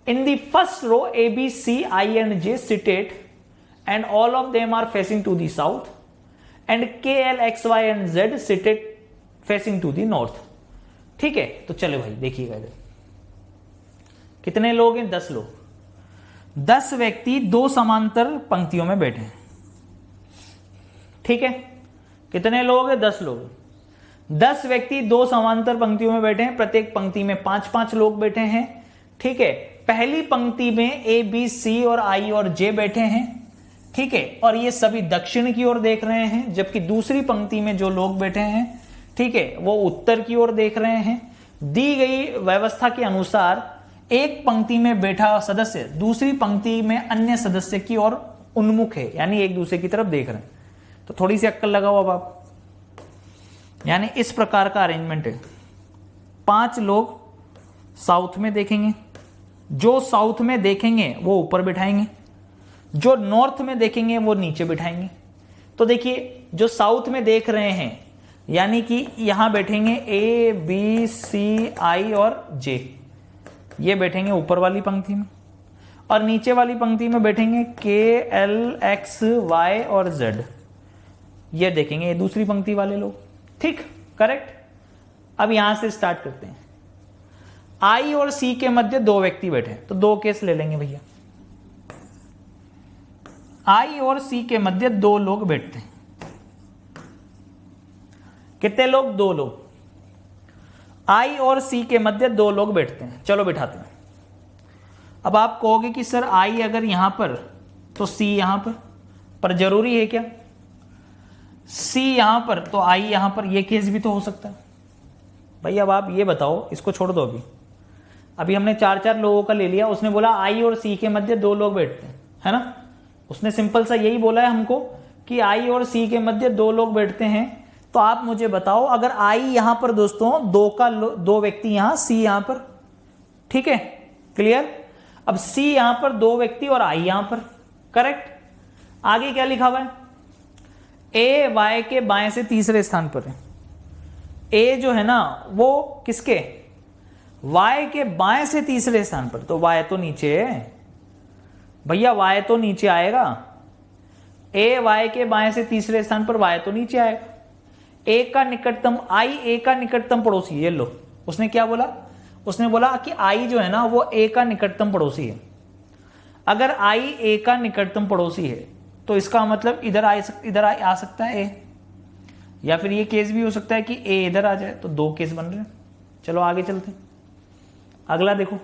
In the first row A, B, C, I and J seated and all of them are facing to the south and K, L, X, Y and Z seated facing to the north. ठीक है, तो चलो भाई देखिएगा इधर कितने लोग हैं, 10 लोग। 10 व्यक्ति 2 समांतर पंक्तियों में बैठे हैं। ठीक है, कितने लोग हैं, 10 लोग। 10 व्यक्ति 2 समांतर पंक्तियों में बैठे हैं, प्रत्येक पंक्ति में 5-5 लोग बैठे हैं। ठीक है, पहली पंक्ति में ए बी सी और आई और जे बैठे हैं। ठीक है, और ये सभी दक्षिण की ओर देख रहे हैं, जबकि दूसरी पंक्ति में जो लोग बैठे हैं, ठीक है, वो उत्तर की ओर देख रहे हैं। दी गई व्यवस्था के अनुसार एक पंक्ति में बैठा सदस्य दूसरी पंक्ति में अन्य सदस्य की ओर उन्मुख है, यानी एक दूसरे की तरफ देख रहे हैं। तो थोड़ी सी अक्कल लगाओ अब आप, यानी इस प्रकार का अरेंजमेंट है। 5 लोग साउथ में देखेंगे, जो साउथ में देखेंगे वो ऊपर बिठाएंगे, जो नॉर्थ में देखेंगे वो नीचे बिठाएंगे। तो देखिए जो साउथ में देख रहे हैं यानी कि यहां बैठेंगे ए बी सी आई और जे, ये बैठेंगे ऊपर वाली पंक्ति में, और नीचे वाली पंक्ति में बैठेंगे के एल एक्स वाई और जेड, ये देखेंगे ये दूसरी पंक्ति वाले लोग। ठीक, करेक्ट। अब यहां से स्टार्ट करते हैं। आई और सी के मध्य 2 व्यक्ति बैठे, तो 2 केस ले लेंगे भैया। आई और सी के मध्य 2 लोग बैठते हैं। कितने लोग, 2 लोग। आई और सी के मध्य 2 लोग बैठते हैं, चलो बिठाते हैं। अब आप कहोगे कि सर आई अगर यहां पर तो सी यहां पर जरूरी है क्या? सी यहां पर तो आई यहां पर, ये केस भी तो हो सकता है भाई। अब आप ये बताओ, इसको छोड़ दो, अभी हमने 4-4 लोगों का ले लिया। उसने बोला आई और सी के मध्य 2 लोग बैठते हैं, है ना। उसने सिंपल सा यही बोला है हमको कि आई और सी के मध्य 2 लोग बैठते हैं। तो आप मुझे बताओ, अगर आई यहां पर दोस्तों 2 व्यक्ति यहां, सी यहां पर, ठीक है, क्लियर। अब सी यहां पर 2 व्यक्ति और आई यहां पर, करेक्ट। आगे क्या लिखा हुआ है, ए वाई के बाएं से तीसरे स्थान पर है। ए जो है ना वो किसके, वाई के बाएं से तीसरे स्थान पर, तो वाई तो नीचे है भैया, वाई तो नीचे आएगा। ए वाई के बाएं से तीसरे स्थान पर, वाई तो नीचे आएगा। ए का निकटतम, आई ए का निकटतम पड़ोसी, ये लो। उसने क्या बोला, उसने बोला कि आई जो है ना वो ए का निकटतम पड़ोसी है। अगर आई ए का निकटतम पड़ोसी है तो इसका मतलब इधर आ सकता है ए, या फिर ये केस भी हो सकता है कि ए इधर आ जाए, तो 2 केस बन रहे हैं। चलो आगे चलते हैं। अगला देखो,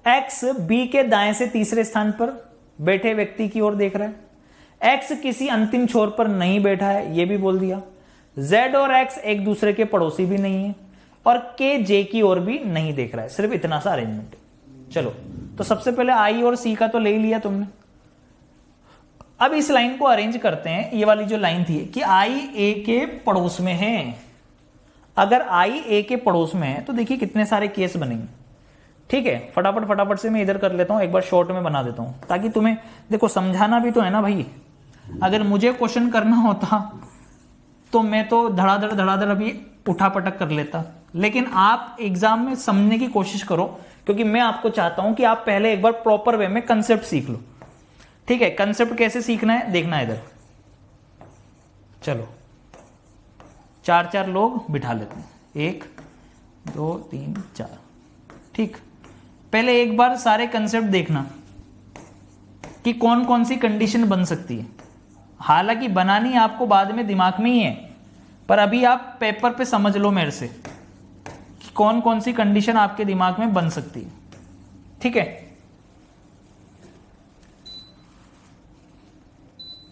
एक्स बी के दाएं से तीसरे स्थान पर बैठे व्यक्ति की ओर देख रहा है। एक्स किसी अंतिम छोर पर नहीं बैठा है, यह भी बोल दिया। जेड और एक्स एक दूसरे के पड़ोसी भी नहीं है, और के जे की ओर भी नहीं देख रहा है। सिर्फ इतना सा अरेंजमेंट है। चलो, तो सबसे पहले आई और सी का तो ले ही लिया तुमने। अब इस लाइन को अरेंज करते हैं। ये वाली जो लाइन थी कि आई ए के पड़ोस में है, अगर आई ए के पड़ोस में है तो देखिए कितने सारे केस बनेंगे। ठीक है, फटाफट से मैं इधर कर लेता हूं, एक बार शॉर्ट में बना देता हूं ताकि तुम्हें देखो समझाना भी तो है ना भाई। अगर मुझे क्वेश्चन करना होता तो मैं तो धड़ाधड़ अभी उठापटक कर लेता, लेकिन आप एग्जाम में समझने की कोशिश करो, क्योंकि मैं आपको चाहता हूं कि आप पहले एक बार प्रॉपर वे में कंसेप्ट सीख लो। ठीक है, कंसेप्ट कैसे सीखना है देखना इधर। चलो 4-4 लोग बिठा लेते हैं, 1 2 3 4। ठीक, पहले एक बार सारे कंसेप्ट देखना कि कौन कौन सी कंडीशन बन सकती है। हालांकि बनानी आपको बाद में दिमाग में ही है, पर अभी आप पेपर पे समझ लो मेरे से कि कौन कौन सी कंडीशन आपके दिमाग में बन सकती है। ठीक है,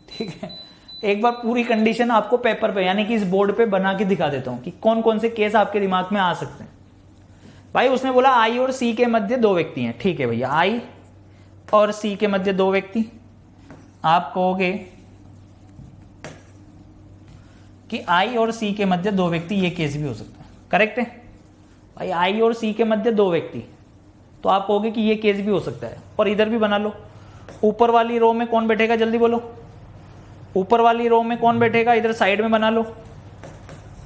ठीक है, एक बार पूरी कंडीशन आपको पेपर पे यानी कि इस बोर्ड पे बना के दिखा देता हूं कि कौन कौन से केस आपके दिमाग में आ सकते हैं। भाई उसने बोला आई और सी के मध्य 2 व्यक्ति हैं। ठीक है भैया, आई और सी के मध्य 2 व्यक्ति। आप कहोगे कि आई और सी के मध्य 2 व्यक्ति, ये केस भी हो सकता है, करेक्ट है भाई। आई और सी के मध्य 2 व्यक्ति, तो आप कहोगे कि ये केस भी हो सकता है। और इधर भी बना लो, ऊपर वाली रो में कौन बैठेगा, जल्दी बोलो। ऊपर वाली रो में कौन बैठेगा, इधर साइड में बना लो।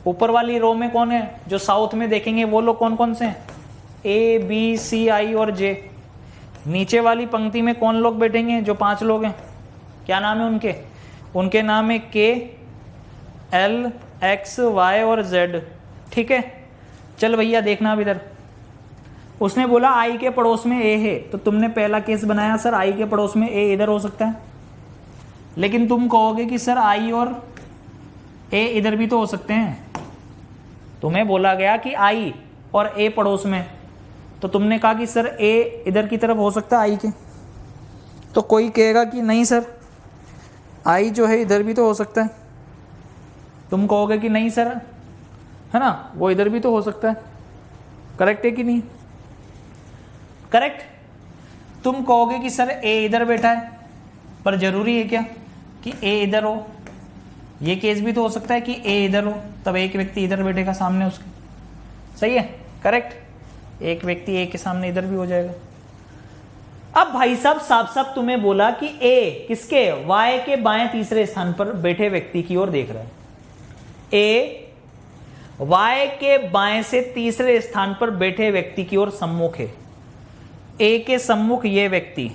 ऊपर वाली रो में कौन है, जो साउथ में देखेंगे वो लोग कौन कौन से हैं, ए बी सी आई और जे। नीचे वाली पंक्ति में कौन लोग बैठेंगे, जो 5 लोग हैं, क्या नाम है उनके, उनके नाम है के L X Y और Z, ठीक है। चल भैया देखना अब इधर, उसने बोला I के पड़ोस में A है, तो तुमने पहला केस बनाया सर I के पड़ोस में A इधर हो सकता है, लेकिन तुम कहोगे कि सर I और A इधर भी तो हो सकते हैं। तुम्हें बोला गया कि I और A पड़ोस में, तो तुमने कहा कि सर A इधर की तरफ हो सकता है I के, तो कोई कहेगा कि नहीं सर I जो है इधर भी तो हो सकता है, तुम कहोगे कि नहीं सर, है ना, वो इधर भी तो हो सकता है। करेक्ट है कि नहीं? करेक्ट। तुम कहोगे कि सर A इधर बैठा है, पर जरूरी है क्या कि A इधर हो? ये केस भी तो हो सकता है कि A इधर हो, तब एक व्यक्ति इधर बैठेगा सामने उसके, सही है, करेक्ट। एक व्यक्ति A के सामने इधर भी हो जाएगा। अब भाई साहब साफ साफ तुम्हें बोला कि A किसके, Y के बाएं तीसरे स्थान पर बैठे व्यक्ति की ओर देख रहा है। A Y के बाएं से तीसरे स्थान पर बैठे व्यक्ति की ओर सम्मुख है। A के सम्मुख ये व्यक्ति,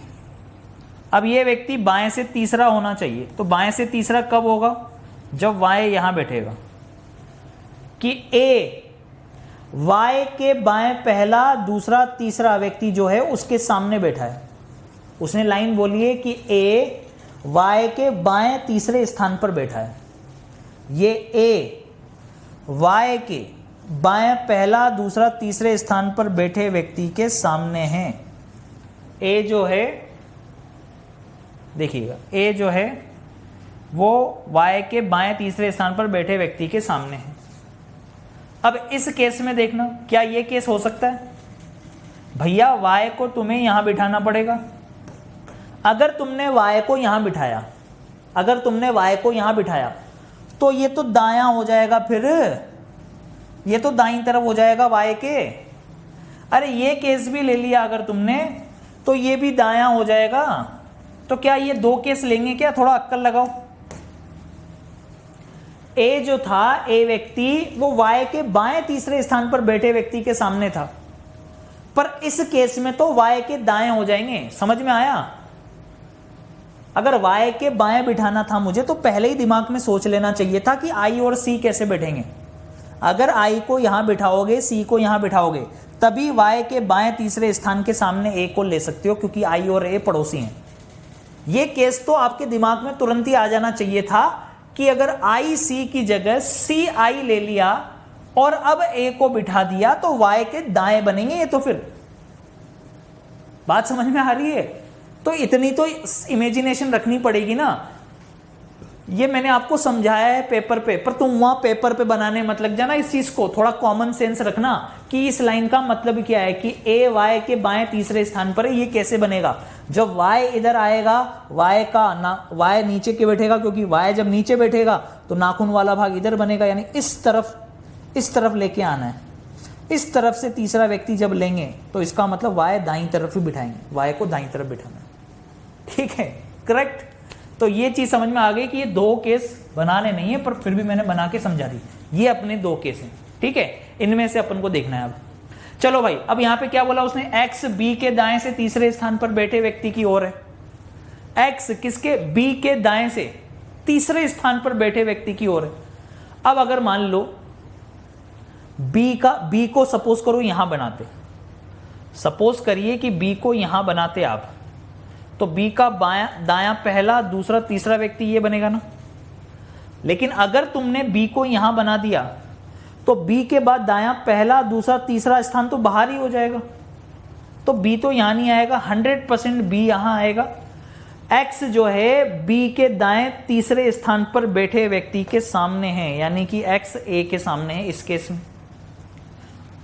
अब ये व्यक्ति बाएं से तीसरा होना चाहिए, तो बाएं से तीसरा कब होगा? जब Y यहां बैठेगा, कि A Y के बाएं पहला दूसरा तीसरा व्यक्ति जो है उसके सामने बैठा है। उसने लाइन बोली है कि A Y के बाएं तीसरे स्थान पर बैठा है। ये A Y के बाएं पहला दूसरा तीसरे स्थान पर बैठे व्यक्ति के सामने है। A जो है, देखिएगा, A जो है वो Y के बाएं तीसरे स्थान पर बैठे व्यक्ति के सामने है। अब इस केस में देखना, क्या ये केस हो सकता है? भैया Y को तुम्हें यहां बिठाना पड़ेगा। अगर तुमने Y को यहां बिठाया, अगर तुमने Y को यहां बिठाया तो ये तो दायां हो जाएगा, फिर ये तो दाईं तरफ हो जाएगा Y के। अरे ये केस भी ले लिया अगर तुमने, तो ये भी दायां हो जाएगा। तो क्या ये दो केस लेंगे क्या? थोड़ा अक्ल लगाओ। A जो था, A व्यक्ति वो Y के बाएं तीसरे स्थान पर बैठे व्यक्ति के सामने था, पर इस केस में तो Y के दाएं हो जाएंगे। समझ में आया? अगर Y के बाएं बिठाना था मुझे, तो पहले ही दिमाग में सोच लेना चाहिए था कि I और C कैसे बैठेंगे। अगर I को यहां बिठाओगे, C को यहां बिठाओगे, तभी Y के बाएं तीसरे स्थान के सामने A को ले सकते हो, क्योंकि I और A पड़ोसी हैं। ये केस तो आपके दिमाग में तुरंत ही आ जाना चाहिए था कि अगर I C की जगह C I ले लिया और अब A को बिठा दिया तो Y के दाएं बनेंगे। ये तो फिर बात समझ में आ रही है? तो इतनी तो इमेजिनेशन रखनी पड़ेगी ना। ये मैंने आपको समझाया है पेपर पे, पर तुम वहां पेपर पे बनाने मत लग जाना इस चीज को। थोड़ा कॉमन सेंस रखना कि इस लाइन का मतलब क्या है, कि A Y के बाएं तीसरे स्थान पर है, ये कैसे बनेगा? जब Y इधर आएगा, Y का ना Y नीचे के बैठेगा, क्योंकि Y जब नीचे बैठेगा तो नाखून वाला भाग इधर बनेगा, यानी इस तरफ लेके आना है। इस तरफ से तीसरा व्यक्ति जब लेंगे तो इसका मतलब Y दाईं तरफ ही बिठाएंगे, Y को दाईं तरफ बिठाना है। ठीक है, करेक्ट। तो ये चीज समझ में आ गई कि ये दो केस बनाने नहीं है, पर फिर भी मैंने बना के समझा दी। ये अपने दो केस हैं, ठीक है, इनमें से अपन को देखना है अब। चलो भाई, अब यहां पे क्या बोला उसने? X B के दाएं से तीसरे स्थान पर बैठे व्यक्ति की ओर है। X किसके? B के दाएं से तीसरे स्थान पर बैठे व्यक्ति की ओर है। अब अगर मान लो B को सपोज करो यहां बनाते, सपोज करिए कि B को यहां बनाते आप, तो B का दायां पहला दूसरा तीसरा व्यक्ति ये बनेगा ना। लेकिन अगर तुमने B को यहां बना दिया तो B के बाद दायां पहला दूसरा तीसरा स्थान तो बाहर ही हो जाएगा, तो B तो यहां नहीं आएगा, 100% B यहां आएगा। X जो है B के दाएं तीसरे स्थान पर बैठे व्यक्ति के सामने है, यानी कि X A के सामने है इस केस में।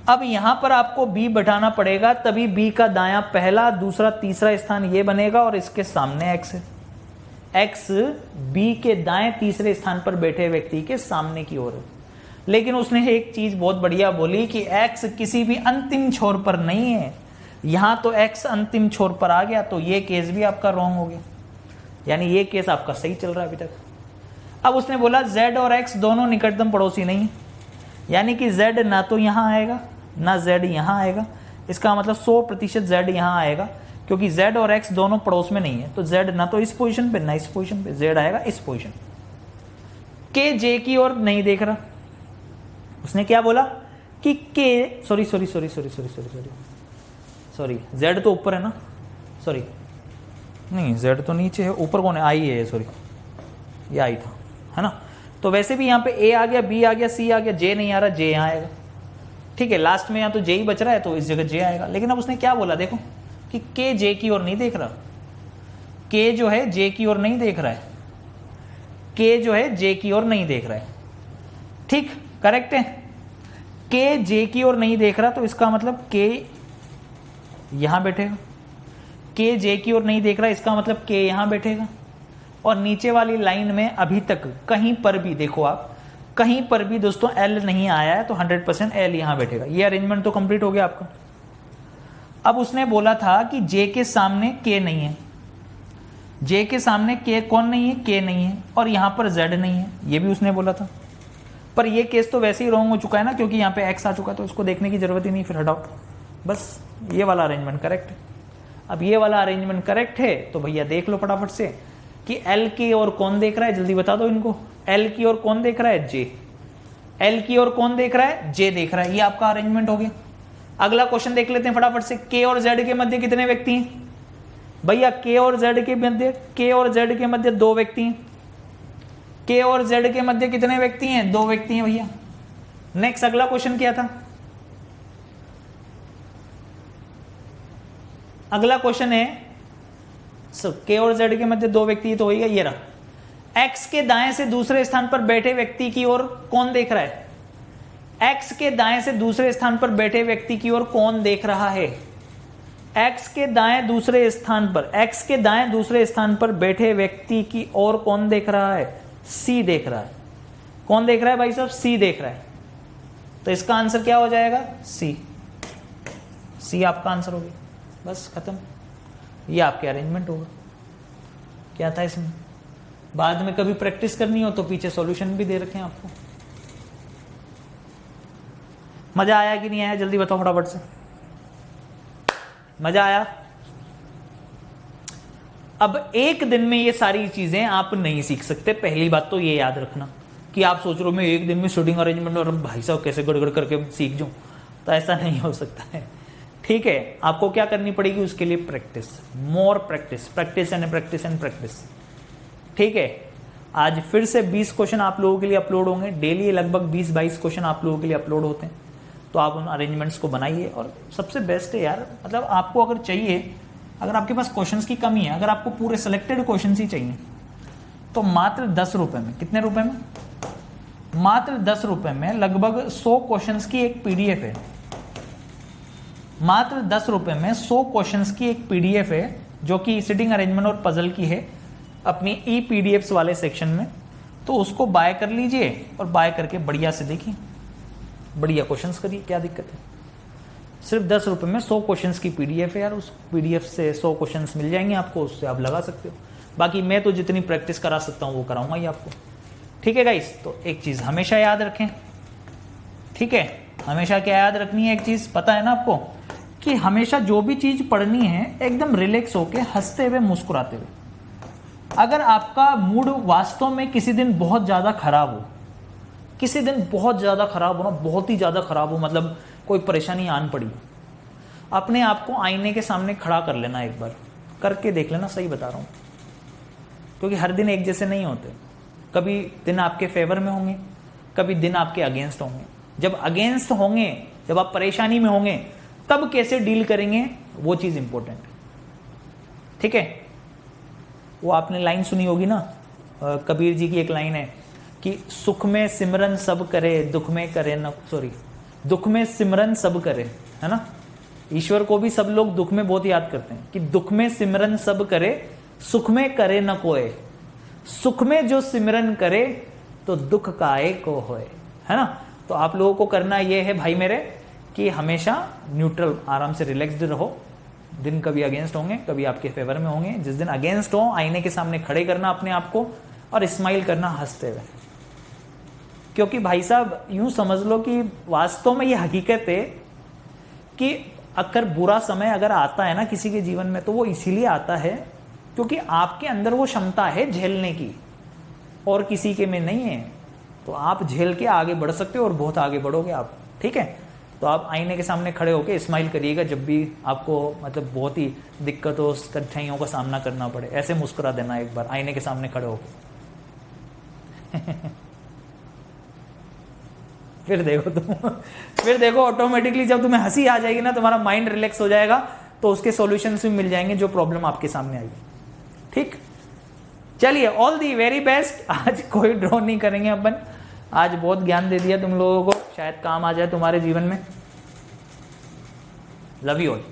अब यहां पर आपको B बैठाना पड़ेगा, तभी B का दायां पहला दूसरा तीसरा स्थान ये बनेगा और इसके सामने X है। X B के दाएं तीसरे स्थान पर बैठे व्यक्ति के सामने की ओर है। लेकिन उसने एक चीज बहुत बढ़िया बोली कि X किसी भी अंतिम छोर पर नहीं है। यहां तो X अंतिम छोर पर आ गया, तो ये केस भी आपका रॉन्ग हो गया, यानी ये केस आपका सही चल रहा है अभी तक। अब उसने बोला Z और X दोनों निकटतम पड़ोसी नहीं है, यानी कि Z ना तो यहां आएगा ना Z यहां आएगा। इसका मतलब 100% Z यहां आएगा, क्योंकि Z और X दोनों पड़ोस में नहीं है, तो Z ना तो इस पोजीशन पे ना इस पोजीशन पे, Z आएगा इस पोजीशन। के जे की ओर नहीं देख रहा। उसने क्या बोला कि के सॉरी जेड तो ऊपर है ना, सॉरी नहीं जेड तो नीचे है, ऊपर कौन है, आई है, सॉरी ये आई था, है ना। तो वैसे भी यहाँ पे ए आ गया, बी आ गया, सी आ गया, जे नहीं आ रहा, जे यहाँ आएगा। ठीक है, लास्ट में यहाँ तो जे ही बच रहा है तो इस जगह जे आएगा। लेकिन अब उसने क्या बोला देखो कि के जे की ओर नहीं देख रहा, के जो है जे की ओर नहीं देख रहा है, के जो है जे की ओर नहीं देख रहा है। ठीक, करेक्ट है। के जे की ओर नहीं देख रहा तो इसका मतलब के यहां बैठेगा, के जे की ओर नहीं देख रहा इसका मतलब के यहां बैठेगा। और नीचे वाली लाइन में अभी तक कहीं पर भी देखो आप, कहीं पर भी दोस्तों एल नहीं आया है तो 100% एल यहां बैठेगा। ये अरेंजमेंट तो कंप्लीट हो गया आपका। अब उसने बोला था कि जे के सामने के नहीं है, जे के सामने के कौन नहीं है, के नहीं है, और यहां पर जेड नहीं है, ये भी उसने बोला था। पर ये केस तो वैसे ही रॉन्ग हो चुका है ना, क्योंकि यहाँ पे एक्स आ चुका है तो उसको देखने की जरूरत ही नहीं, फिर हटाओ। बस ये वाला अरेंजमेंट करेक्ट है। अब ये वाला अरेंजमेंट करेक्ट है तो भैया देख लो फटाफट से कि एल की ओर कौन देख रहा है, जल्दी बता दो इनको। एल की ओर कौन देख रहा है, जे। एल की ओर कौन देख रहा है, जे देख रहा है। ये आपका अरेंजमेंट हो गया। अगला क्वेश्चन देख लेते हैं फटाफट से। के और जेड के मध्य कितने व्यक्ति हैं भैया? के और जेड के मध्य, के और जेड के मध्य 2 व्यक्ति हैं। के और जेड के मध्य कितने व्यक्ति हैं? 2 व्यक्ति हैं भैया। नेक्स्ट अगला क्वेश्चन क्या था? अगला क्वेश्चन है के और जेड के मध्य 2 व्यक्ति तो होगा, ये रहा। एक्स के दाएं से दूसरे स्थान पर बैठे व्यक्ति की ओर कौन देख रहा है? एक्स के दाएं से दूसरे स्थान पर बैठे व्यक्ति की ओर कौन देख रहा है? एक्स के दाएं दूसरे स्थान पर, एक्स के दाएं दूसरे स्थान पर बैठे व्यक्ति की ओर कौन देख रहा है? सी देख रहा है। कौन देख रहा है भाई साहब? सी देख रहा है। तो इसका आंसर क्या हो जाएगा? सी। सी आपका आंसर हो गया, बस खत्म। ये आपके अरेंजमेंट होगा। क्या था इसमें? बाद में कभी प्रैक्टिस करनी हो तो पीछे सॉल्यूशन भी दे रखे हैं आपको। मजा आया कि नहीं आया? जल्दी बताओ फटाफट से। मजा आया? अब एक दिन में ये सारी चीजें आप नहीं सीख सकते, पहली बात तो ये याद रखना कि आप सोच रहे हो मैं एक दिन में शूटिंग अरेंजमेंट और भाई साहब कैसे गड़गड़ करके सीख जाऊं, तो ऐसा नहीं हो सकता है। ठीक है, आपको क्या करनी पड़ेगी उसके लिए? Practice, more practice, practice and practice and practice. ठीक है, आज फिर से 20 क्वेश्चन आप लोगों के लिए अपलोड होंगे। डेली लगभग 20-22 क्वेश्चन आप लोगों के लिए अपलोड होते हैं, तो आप उन अरेंजमेंट्स को बनाइए। और सबसे बेस्ट है यार, मतलब आपको अगर चाहिए, अगर आपके पास क्वेश्चंस की कमी है, अगर आपको पूरे सिलेक्टेड क्वेश्चंस ही चाहिए तो मात्र 10 रुपए में, कितने रुपए में? मात्र 10 रुपए में लगभग 100 क्वेश्चंस की एक पीडीएफ है। मात्र 10 रुपए में 100 क्वेश्चंस की एक पीडीएफ है, जो कि सिटिंग अरेंजमेंट और पजल की है, अपनी ई पीडीएफ्स वाले सेक्शन में। तो उसको बाय कर लीजिए और बाय करके बढ़िया से देखिए, बढ़िया क्वेश्चंस करिए, क्या दिक्कत है? सिर्फ 10 रुपए में 100 क्वेश्चंस की पीडीएफ है यार। उस पीडीएफ से 100 क्वेश्चंस मिल जाएंगे आपको, उससे आप लगा सकते हो। बाकी मैं तो जितनी प्रैक्टिस करा सकता हूँ वो कराऊंगा ही आपको। ठीक है गाइस, तो एक चीज हमेशा याद रखें। ठीक है, हमेशा क्या याद रखनी है? एक चीज पता है ना आपको कि हमेशा जो भी चीज पढ़नी है एकदम रिलैक्स होके, हंसते हुए, मुस्कुराते हुए। अगर आपका मूड वास्तव में किसी दिन बहुत ज्यादा खराब हो, किसी दिन बहुत ज्यादा खराब हो ना, बहुत ही ज्यादा खराब हो, मतलब कोई परेशानी आन पड़ी, अपने आप को आईने के सामने खड़ा कर लेना, एक बार करके देख लेना। सही बता रहा हूं, क्योंकि हर दिन एक जैसे नहीं होते। कभी दिन आपके फेवर में होंगे, कभी दिन आपके अगेंस्ट होंगे। जब अगेंस्ट होंगे, जब आप परेशानी में होंगे, तब कैसे डील करेंगे वो चीज इंपॉर्टेंट है। ठीक है, वो आपने लाइन सुनी होगी ना, कबीर जी की एक लाइन है कि सुख में सिमरन सब करे, दुख में करे न, सॉरी, दुख में सिमरन सब करे, है ना। ईश्वर को भी सब लोग दुख में बहुत याद करते हैं कि दुख में सिमरन सब करे, सुख में करे न कोय। सुख में जो सिमरन करे तो दुख काहे को होए, है ना। तो आप लोगों को करना ये है भाई मेरे कि हमेशा न्यूट्रल, आराम से रिलैक्स्ड रहो। दिन कभी अगेंस्ट होंगे, कभी आपके फेवर में होंगे। जिस दिन अगेंस्ट हो, आईने के सामने खड़े करना अपने आप को और स्माइल करना हंसते हुए। क्योंकि भाई साहब यूं समझ लो कि वास्तव में ये हकीकत है कि अगर बुरा समय अगर आता है ना किसी के जीवन में, तो वो इसीलिए आता है क्योंकि आपके अंदर वो क्षमता है झेलने की, और किसी के में नहीं है। तो आप झेल के आगे बढ़ सकते हो और बहुत आगे बढ़ोगे आप, ठीक है। तो आप आईने के सामने खड़े होके स्माइल करिएगा जब भी आपको मतलब बहुत ही दिक्कतों कठिनाइयों का सामना करना पड़े, ऐसे मुस्कुरा देना एक बार आईने के सामने खड़े होके। फिर देखो ऑटोमेटिकली जब तुम्हें हंसी आ जाएगी ना, तुम्हारा माइंड रिलैक्स हो जाएगा, तो उसके सॉल्यूशंस भी मिल जाएंगे जो प्रॉब्लम आपके सामने आई। ठीक, चलिए ऑल दी वेरी बेस्ट। आज कोई ड्रॉ नहीं करेंगे अपन, आज बहुत ज्ञान दे दिया तुम लोगों को, शायद काम आ जाए तुम्हारे जीवन में। Love you all.